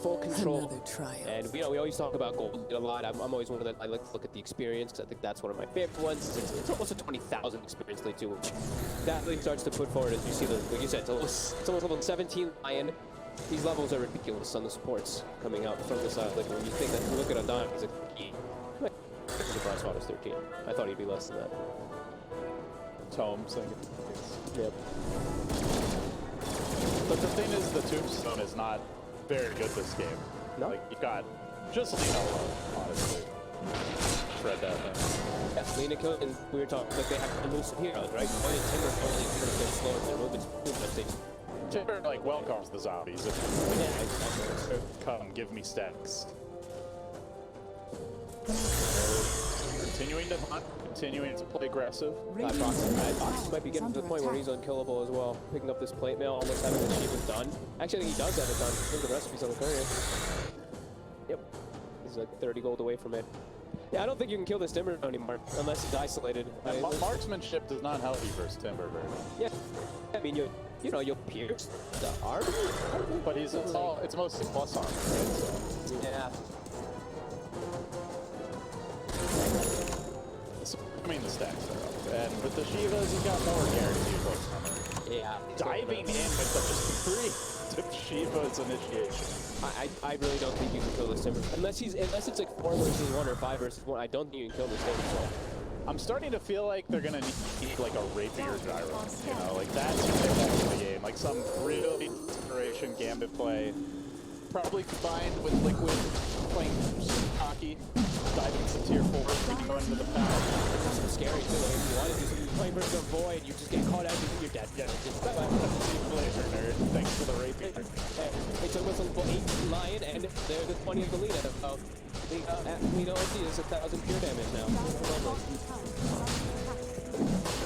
Full control. Another triumph. And we always talk about gold a lot. I'm always one that I like to look at the experience. I think that's one of my favorite ones. It's almost a 20,000 experience lead too, which that really starts to put forward as you see like you said, it's almost level 17 Lion. These levels are ridiculous on the supports coming out from the side. Like when you think that, you look at Adon, he's like, I'm surprised Spot is 13. I thought he'd be less than that. Tome saying Yep. But the thing is, the Tombstone is not very good this game. No? Like, you got just Lina alone, honestly. Shred that thing. Yeah, Lina killed, and we were talking like they have elusive heroes, right? Only Timber only pretty good slow in their movements. Timber, like, welcomes the zombies. Yeah, exactly. Come, give me stacks. Continuing to hunt, continuing to play aggressive. Box might be getting to the point where he's unkillable as well. Picking up this plate mail, almost having the achievement done. Actually, I think he does have it done. I think the recipe's on the courier. Yep. He's like 30 gold away from it. Yeah, I don't think you can kill this Timber anymore unless it's isolated. Marksmanship does not help you versus Timber very well. Yeah, I mean you'll pierce the arm, but it's mostly plus armor, right? So. Yeah. I mean the stacks are up, and with the Shivas, you got more guaranteed plus armor. Yeah. Diving in with such a 3 Shiva's initiation. I really don't think you can kill this Timber unless it's like 4 versus 1 or 5 versus 1. I don't think you can kill this Timber. So. I'm starting to feel like they're gonna need like a rapier gyro. You know, like that's what they want in the game. Like some really desperation gambit play. Probably combined with Liquid playing hockey, diving to tier 4, going into the power. It's so scary too. Like, if you want to do something, you play versus a void, you just get caught out and you're dead. Yeah, Blazer nerd, thanks to the rapier. They took us on 8 Lion and they're the 20th the lead. Lino OC is 1,000 pure damage now.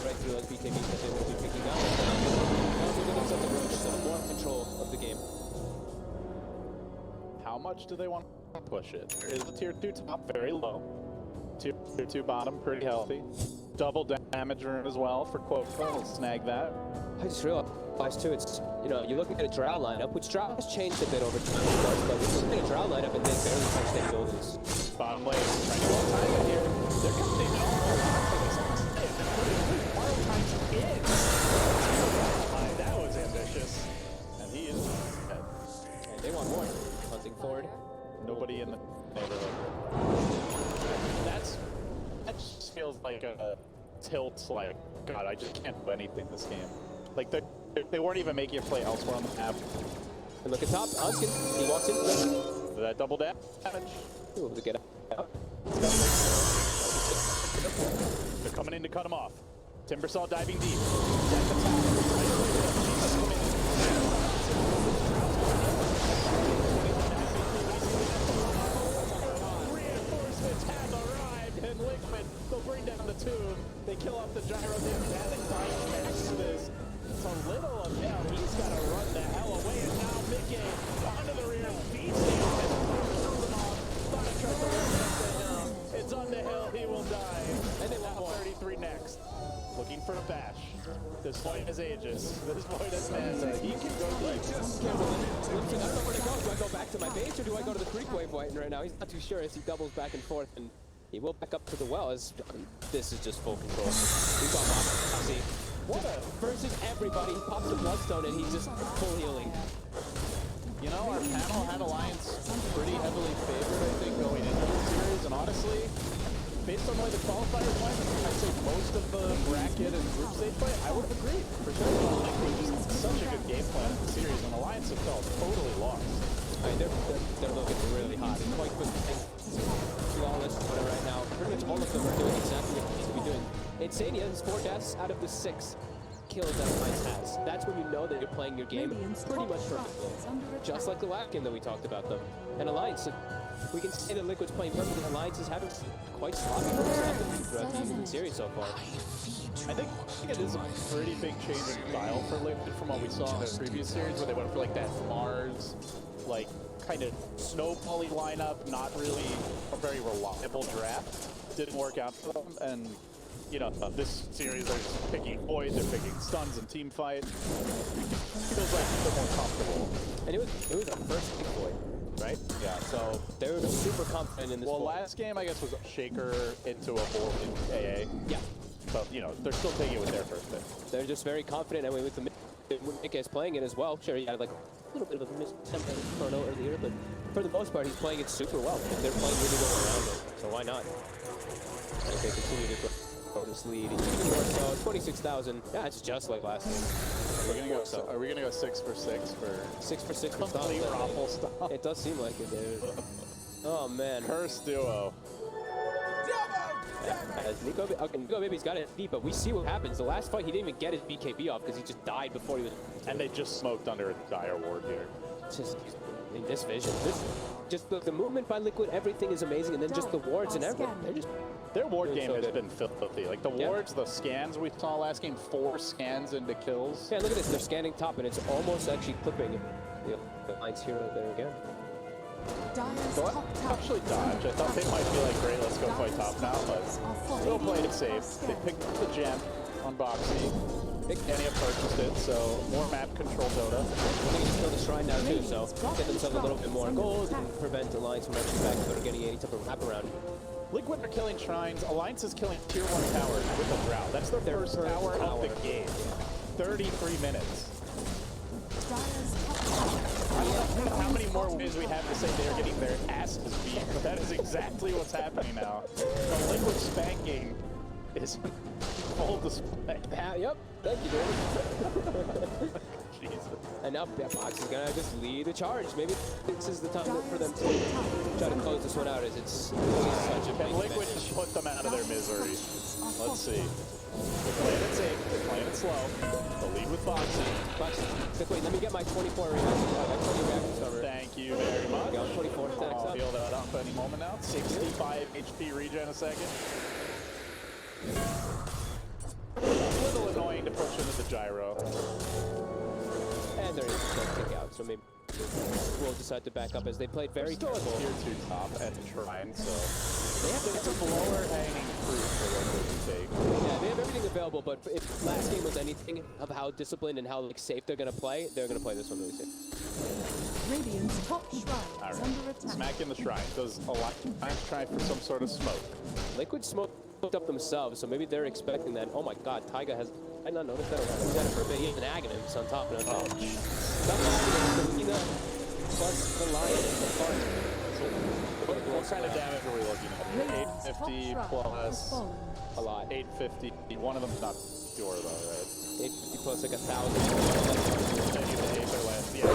Right through those BKBs that they will be picking up. They're getting some approach, some more control of the game. How much do they want to push it? There is a tier 2 top, very low. Tier 2 bottom, pretty healthy. Double damage rune as well for quote. Let's snag that. I just realized too, it's, you know, you're looking at a drow lineup, which drow has changed a bit over time, but we're looking at a drow lineup and they barely touch their buildings. Bottom lane, trying to go time in here. They're coming in all for this last hit. Wild times in. That was ambitious. And he is dead. And they want more. Hunting forward. Nobody in the neighborhood. That just feels like a tilt, like, God, I just can't do anything this game. Like, they weren't even making a play elsewhere on the map. And look at top, Unskin, he walks in. That double damage. He's able to get out. They're coming in to cut him off. Timbersaw diving deep. Reinforcements have arrived, and Liquid, they'll bring down the tomb. They kill off the gyro damage, and they dive next to this. So little of hell, he's got to run the hell away, and now mid-game, onto the rear, beats him, and throws him off. Thought I tried to run up the hill. It's on the hill, he will die. And they want 33 next. Looking for a bash. This Void is Aegis. This Void is Manta. He can go deep. I don't know where to go. Do I go back to my base or do I go to the creek wave white right now? He's not too sure as he doubles back and forth, and he will back up to the well. This is just full control. He's on Moxie. Versus everybody, he pops the Bloodstone and he's just full healing. You know, our panel had Alliance pretty heavily favored, I think, going into the series, and honestly, based on the way the qualifiers went, I'd say most of the bracket and group stage play, I would have agreed, for sure. Like, it was just such a good game plan in the series, and Alliance itself totally lost. I mean, they're looking really hot. Quite quick thing. Flawless right now. Pretty much all of them are doing exactly what they need to be doing. Insania is 4 deaths out of the 6 kills that Alliance has. That's when you know that you're playing your game pretty much perfectly. Just like the last game that we talked about, though. And Alliance, we can say that Liquid's playing perfectly. Alliance is having quite sloppy throughout the series so far. I think it is a pretty big change in style for Liquid from what we saw in the previous series, where they went for like that Mars, like kind of snowbally lineup, not really a very reliable draft. Didn't work out for them, and you know, this series they're just picking Void, they're picking stuns and team fight. It feels like they're more comfortable. And it was our first big Void, right? Yeah, so they were super confident in this. Well, last game I guess was Shaker into a board in AA. Yeah. But you know, they're still taking it with their first pick. They're just very confident, and with the Mick is playing it as well. Sure, he had like a little bit of a misattempt at Chrono earlier, but for the most part, he's playing it super well. They're playing really well around it, so why not? As they continue to grow this lead, so 26,000. Yeah, it's just like last game. Are we gonna go 6 for 6 for 6 for 6 for complete raffle stuff? It does seem like it, dude. Oh man. Curse duo. As Nico Baby's got it deep, but we see what happens. The last fight, he didn't even get his BKB off because he just died before he was. And they just smoked under a dire ward here. It's just in this vision. Just the movement by Liquid, everything is amazing, and then just the wards and everything. Their ward game has been filthy. Like the wards, the scans we saw last game, 4 scans into kills. Yeah, look at this. They're scanning top, and it's almost actually clipping the lines here and there again. So I actually dodge. I thought they might be like, great, let's go fight top now, but still played it safe. They picked up the gem on Boxy. And he purchased it, so more map control Dota. I think he just killed the shrine now too, so get themselves a little bit more gold and prevent Alliance from actually back or getting any type of wraparound. Liquid are killing shrines. Alliance is killing tier 1 towers with a drought. That's their first tower of the game. 33 minutes. I don't know how many more ways we have to say they're getting their asses beat, but that is exactly what's happening now. The Liquid spanking is full display. Yep, thank you, dude. Jesus. And now Box is gonna just lead the charge. Maybe this is the time for them to try to close this one out, as it's such a big Liquid just put them out of their misery. Let's see. They're playing it safe, they're playing it slow. The lead with Boxy. Boxy, wait, let me get my 24 reactions cover. Thank you very much. Go 24 stacks I'll up. heal that up any moment now. 65 HP regen a second. A little annoying to push into the gyro. And they're going to kick out, so maybe we'll decide to back up as they played very Still careful. a tier 2 top and shrine, so they have to get some lower hanging fruit for Liquid to take. Yeah, they have everything available, but if last game was anything of how disciplined and how like safe they're going to play this one really safe. Radiant's top shrine is under attack. Smack in the shrine. Does Alliance try for some sort of smoke? Liquid smoked up themselves, so maybe they're expecting that. Oh my god, Taiga has... I did not notice that. He's had it for a bit. He has an Aghanim on top of it. Plus the Lion and the Fart. What kind of damage are we looking at? 850 plus a lot. 850. One of them's not pure though, right? 850 plus like 1,000. Then you hate their last. Yeah.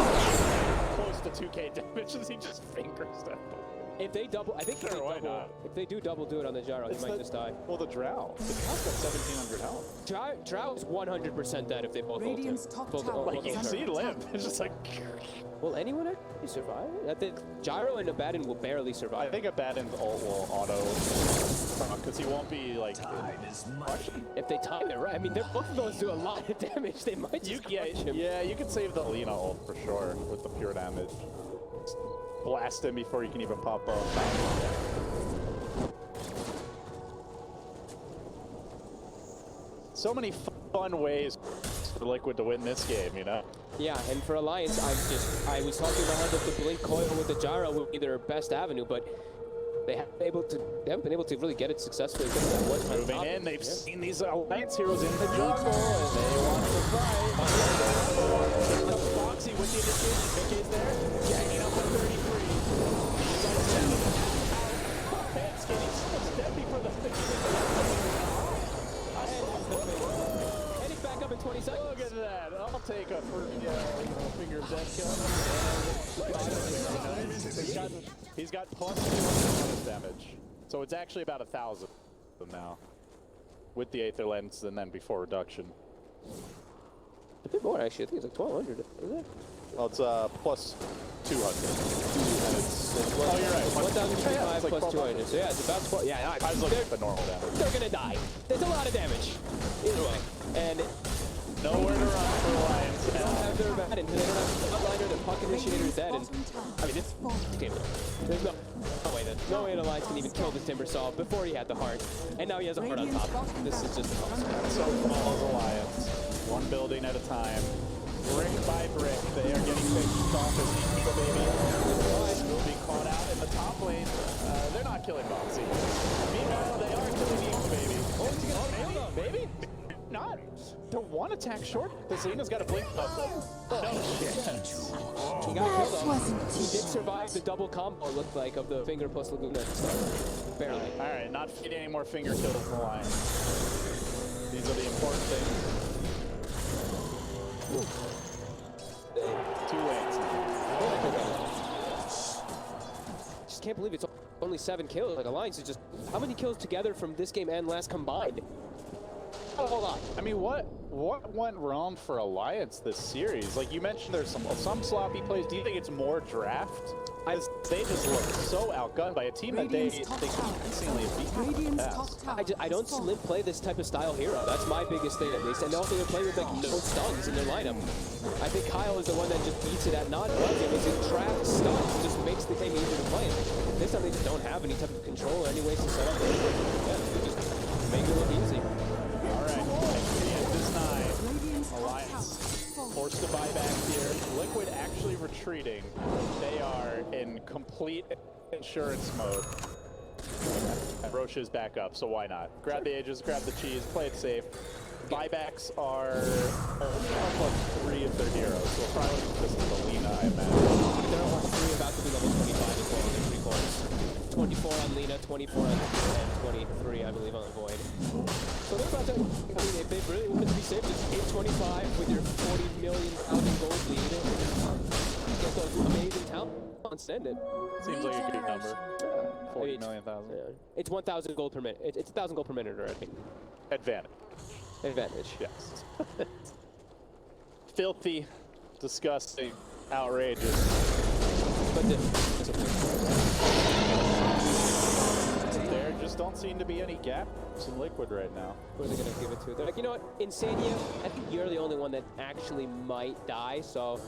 Close to 2k damage as he just fingers them. If they double, I think if they do double do it on the gyro, he might just die. Well, the Drow. The Drow's got 1,700 health. Drow is 100% dead if they both ult him. Radiant's top tower Like, you see live. It's just like... Will anyone actually survive? I think Gyro and Abaddon will barely survive. I think Abaddon's ult will auto... Because he won't be, like... If they time it right. I mean, they're both of those do a lot of damage. They might just crush him. Yeah, you could save the Lina ult for sure with the pure damage. Just blast him before you can even pop up. So many fun ways for Liquid to win this game, you know? Yeah, and for Alliance, I was talking about how the blink coil with the gyro would be their best avenue, but they haven't been able to really get it successfully. Moving in, they've seen these Alliance heroes in the jungle, and they want to fight. Boxy with the initiation. Mickey is there, jacking up with 33. He's on 7. Pants getting steppy for the And he's back up in 20 seconds. Look at that. I'll take a finger of death kill. He's got plus 200 damage. So it's actually about 1,000 now. With the Aether Lens and then before reduction. A bit more actually, I think it's like 1,200, is it? Well, it's plus 200. And it's well, you're right. 1,025 plus 200. So yeah, it's about 12. Yeah, I was looking at the normal damage. They're gonna die. There's a lot of damage. Either way. And nowhere to run for Alliance they now. don't have their Abaddon, they don't have the Frontliner, the Puck Initiator is dead, and I mean, it's game. There's no way that Alliance can even kill this Timbersaw before he had the heart, and now he has a heart on top. This is just So falls Alliance, one building at a time, brick by brick. They are getting picked off as the Eagle Baby will be caught out in the top lane. They're not killing Boxy. Meanwhile, they are killing the Eagle Baby. Oh, maybe? Not. They're one attack short. The Zena's got a blink up. No shit. He got killed off. He did survive the double combo, it looked like, of the Finger plus Laguna. Barely. Alright, not feeding any more finger kills in the line. These are the important things. 2 lanes. Just can't believe it's only 7 kills. Like, Alliance is just... How many kills together from this game and last combined? a whole lot. I mean, what went wrong for Alliance this series? Like you mentioned, there's some sloppy plays. Do you think it's more draft? They just look so outgunned by a team that they convincingly have beaten in the past. I don't limp play this type of style hero. That's my biggest thing at least. And also they're playing with like no stuns in their lineup. I think Kyle is the one that just beats it at not buzzing. Is it draft stuns just makes the game easier to play. This time they just don't have any type of control or any ways to set up. Yeah, they just make it look easy. All right, this 9. Alliance forced to buy back here. Liquid actually retreating. They are in complete insurance mode. And Roche is back up, so why not? Grab the Aegis, grab the cheese, play it safe. Buybacks are only on like 3 of their heroes, so probably this is Alina, I imagine. They're on 3 about to be level 25 as well on their 3 cores. 24 on Lina, 24 on and 23, I believe, on the Void. So they're about to, I mean, if they really wanted to be safe, just hit 25 with your 40 million gold lead. Get those amazing talents, send it. Seems like a good number. 40 million thousand. Yeah. It's 1,000 gold per minute. It's 1,000 gold per minute already. Advantage. Advantage. Yes. Filthy, disgusting, outrageous. But there just don't seem to be any gaps in Liquid right now. who are they going to give it to? They're like, you know what, Insania, I think you're the only one that actually might die, so...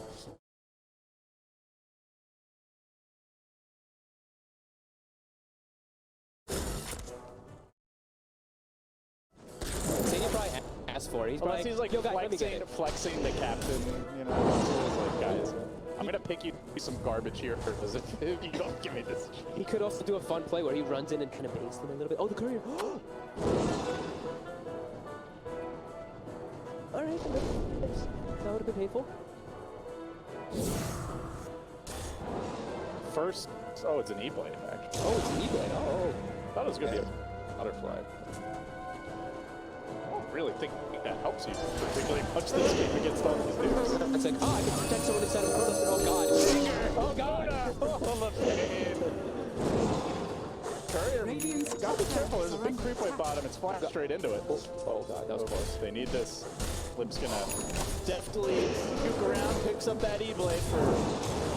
Insania probably asked for it. He's probably he's like yo, guys, flexing the captain, you know, it's like, guys, I'm gonna pick you some garbage here because if you don't give me this. He could also do a fun play where he runs in and kind of baits them a little bit. Oh, the courier! Alright, that would have been painful. First, oh, it's an E-blade, actually. Oh, it's an E-blade. Oh. Thought it was gonna be a butterfly. I don't really think that helps you particularly much this game against all these dudes. It's like, oh, I can protect someone inside of Kronos, but oh god. Oh god! Oh, the pain. Courier, gotta be careful, there's a big creepway bottom, it's flying straight into it. Oh god, that was close. They need this. Lip's gonna deftly juke around, picks up that E-blade for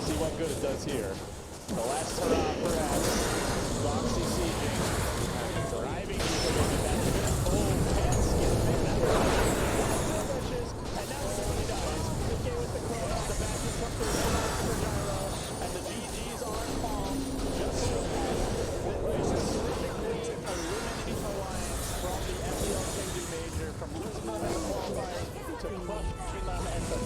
see what good it does here. The last hurrah perhaps. Boxy sieging. Driving E-blade back to it. Oh, can't skip it. And now everybody dies. PK with the Kronos, the back is come through for Gyro, and the GGs are calm. Just so fast. Which is specifically eliminating Alliance from the MDL Changing Major, from losing them in the qualifier to crushing them at the...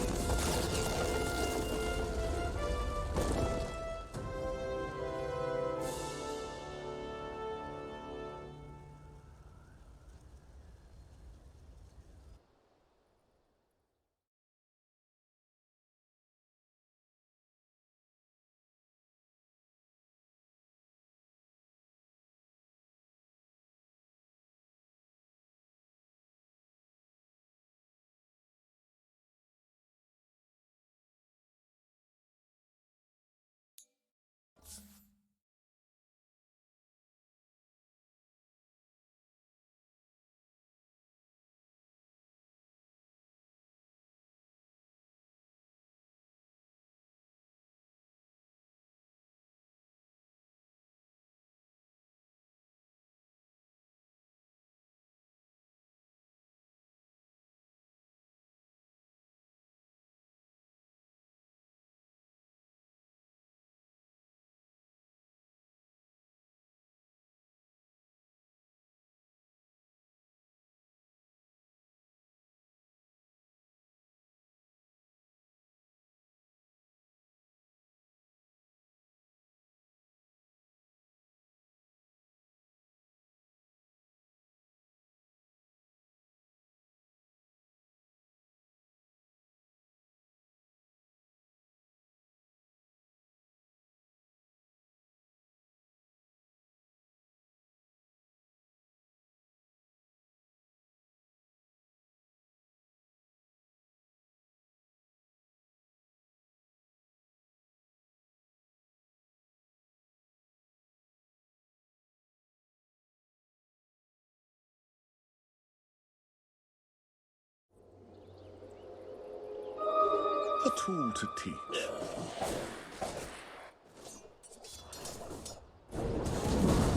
A tool to teach.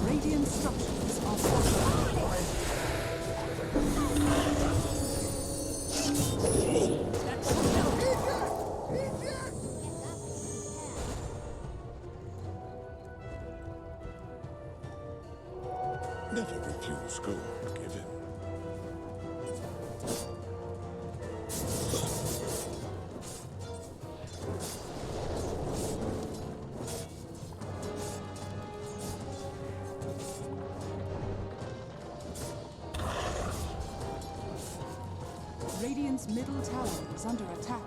Radiant structures are fortified. Never refuse gold given. Radiant's middle tower is under attack.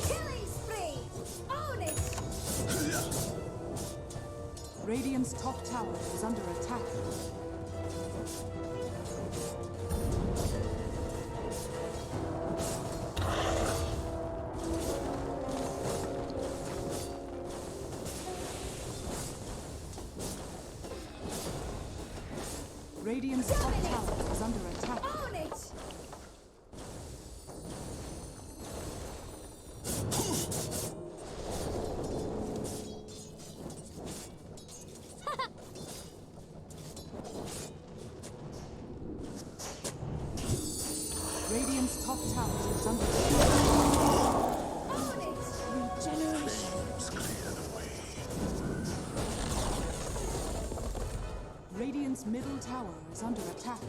Killing spree! Own it! Radiant's top tower is under attack. Radiant's top tower is under attack. Own it! Radiant's top tower is under attack. Own it! Regeneration. Flames clear the way. Radiant's middle tower is under attack.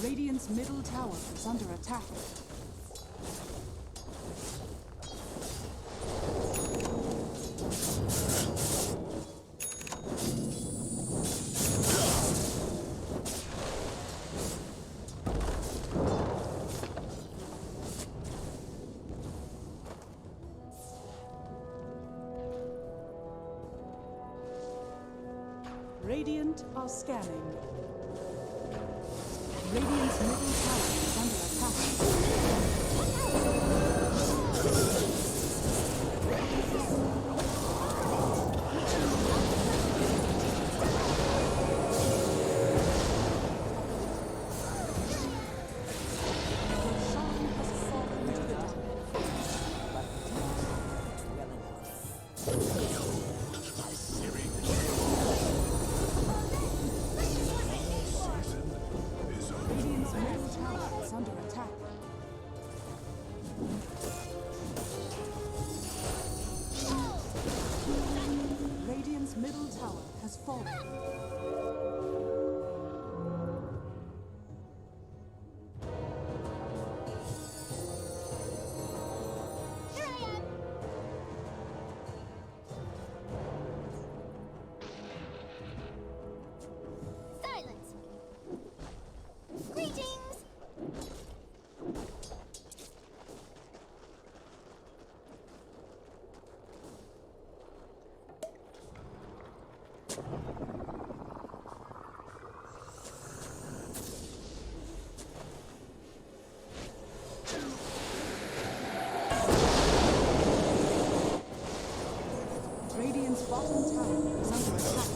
Radiant's middle tower is under attack. Radiant are scanning. Radiant's middle tower is under attack. Roshan has fallen to the dark. Radiant's middle tower is under attack. Radiant's middle tower has fallen. Here I am! Silence! Greetings! Radiant's bottom tower is under attack.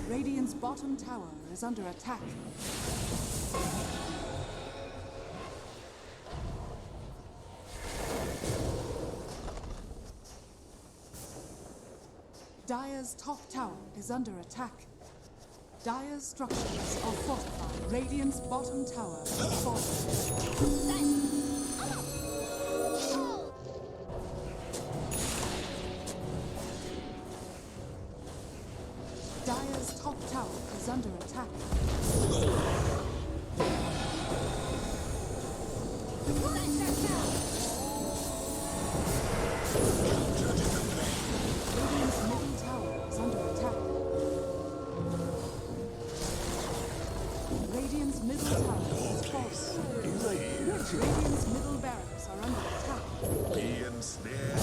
Radiant's bottom tower is under attack. Dire's top tower is under attack. Dire's structures are fortified. Radiant's bottom tower is fallen. Dire's top tower is under attack. Radiant's middle tower is under attack. Radiant's middle tower is falling. Radiant's middle barracks are under attack. Be ensnared.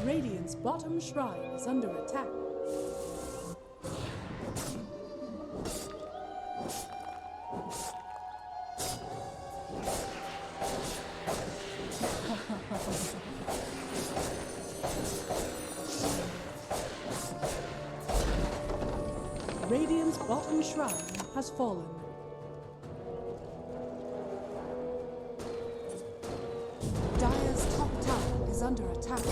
Radiant's bottom shrine is under attack. Radiant's bottom shrine has fallen. Dire's top tower is under attack.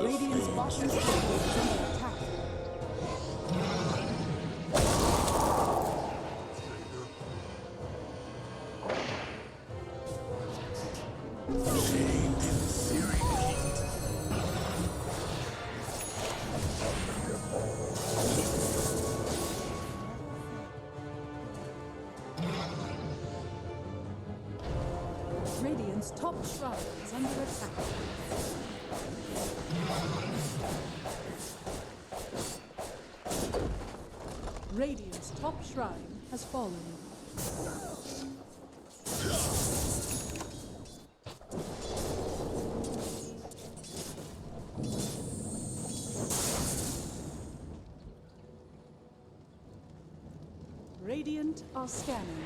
Radiant's bottom tower is under attack. Radiant's top shrine is under attack. Radiant's top shrine has fallen. Radiant are scanning.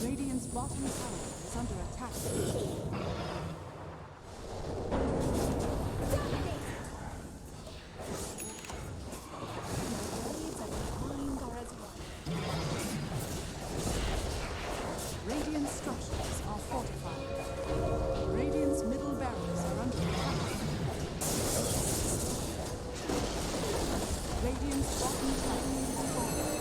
Radiant's bottom tower is under attack. Radiant structures are fortified. Radiant's middle barracks are under attack. Radiant's bottom tower is falling.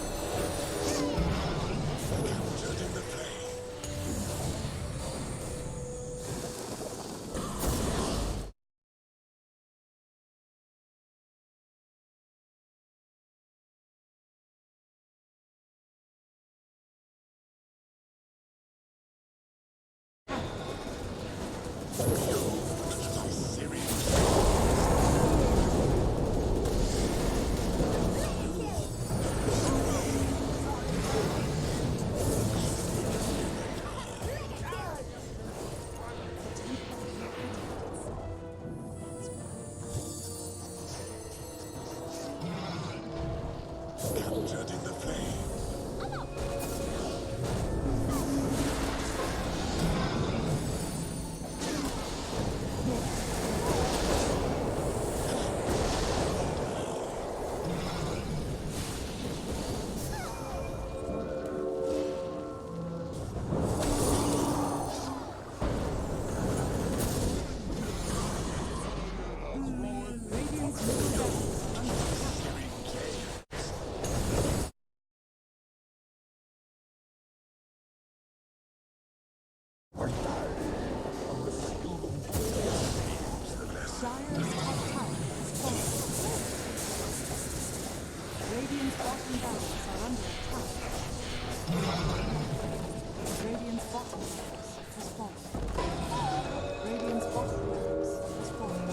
Captured in the flame. Radiant's middle barracks are under attack. Dire's top tower is falling. Radiant's bottom barracks are under attack. Radiant's bottom barracks has fallen. Radiant's bottom barracks has fallen.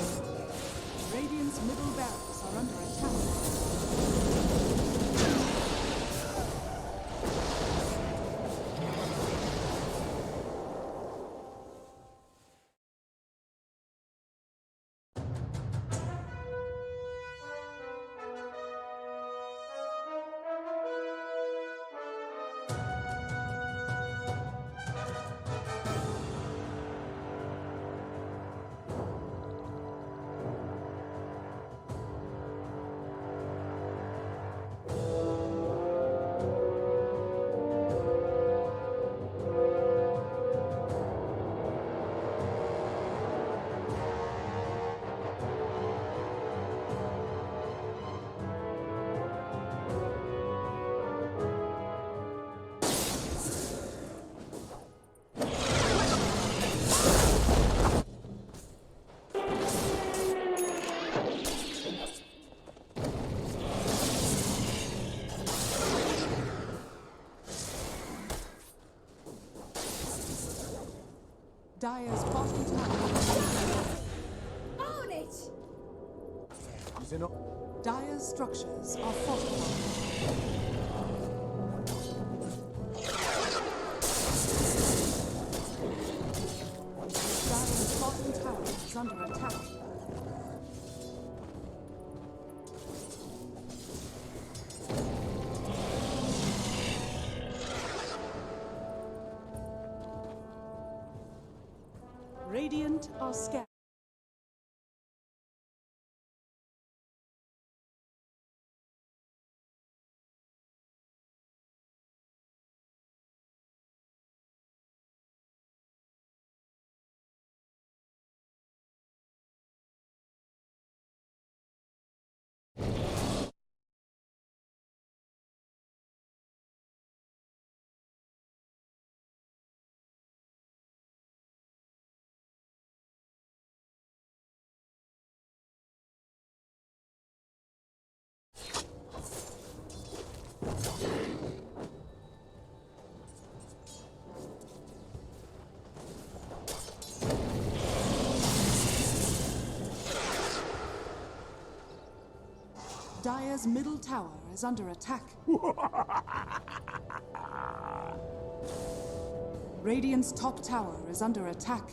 Radiant's middle barracks are under attack. Dire's bottom tower. Own it! Dire's structures are fortified. Dire's bottom tower is under attack. Radiant are scared. Dire's middle tower is under attack. Radiant's top tower is under attack.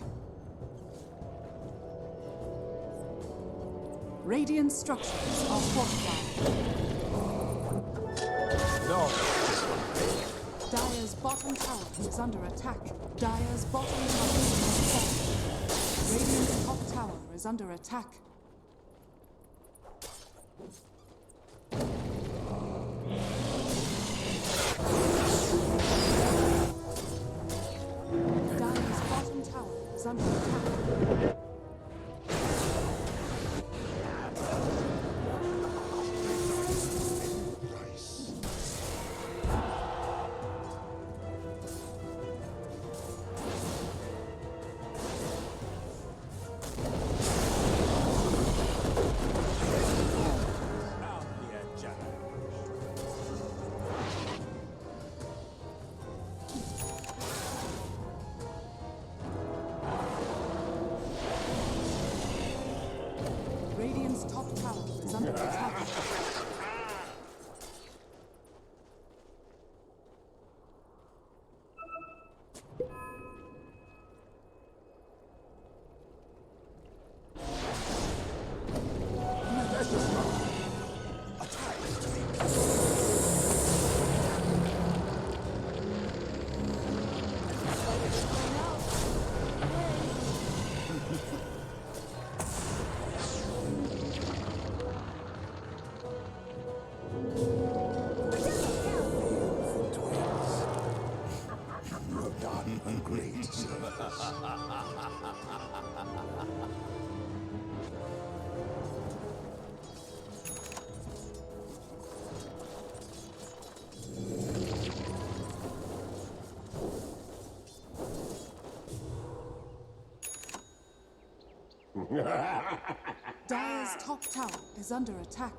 Radiant structures are fortified. No. Dire's bottom tower is under attack. Dire's bottom tower is fallen. Radiant's top tower is under attack. Dire's bottom tower is under attack. Radiant's top tower is under attack. Done a great service. Dire's top tower is under attack.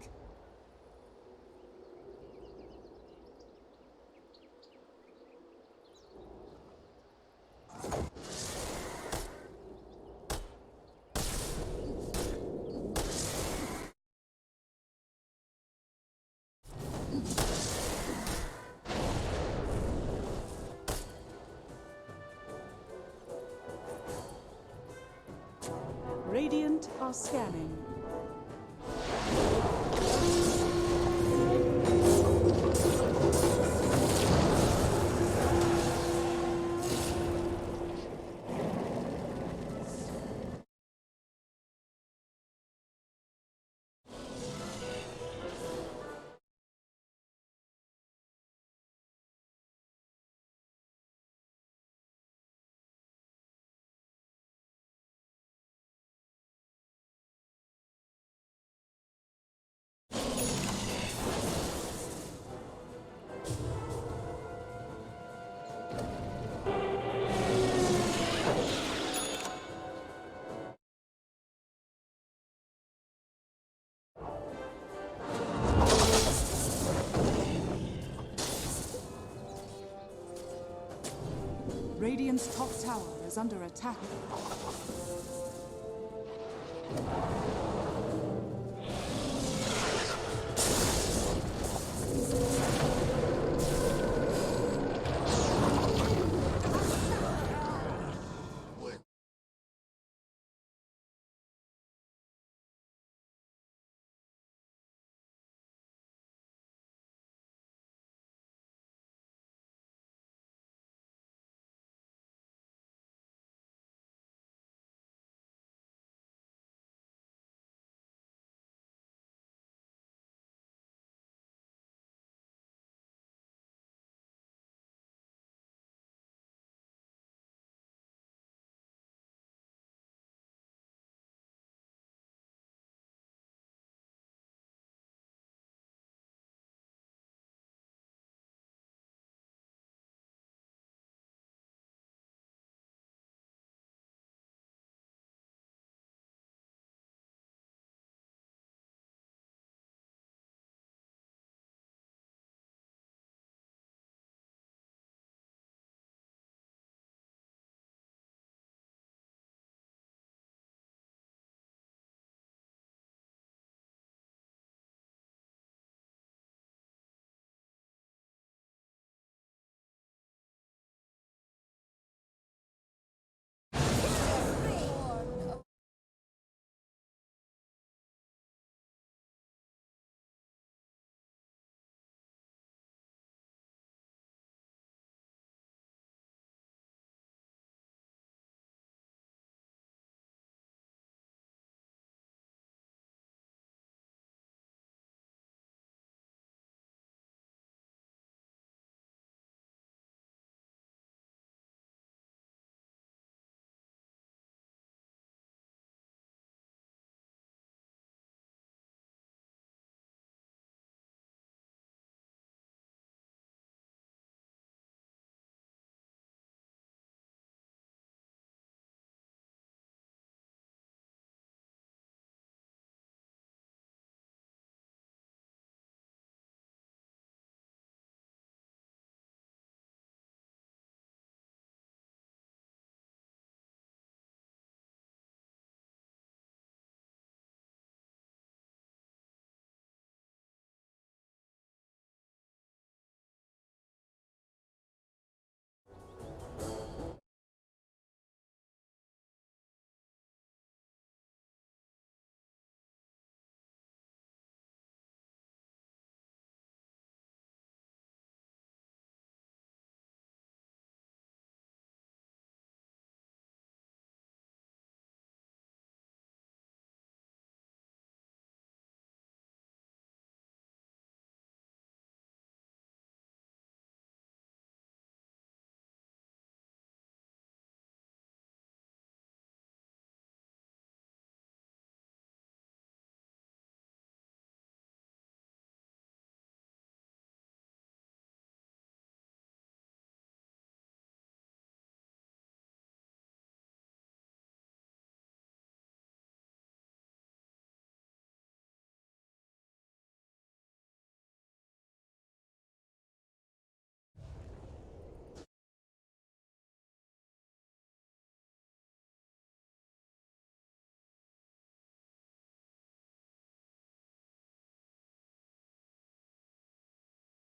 Radiant are scanning. Radiant's top tower is under attack.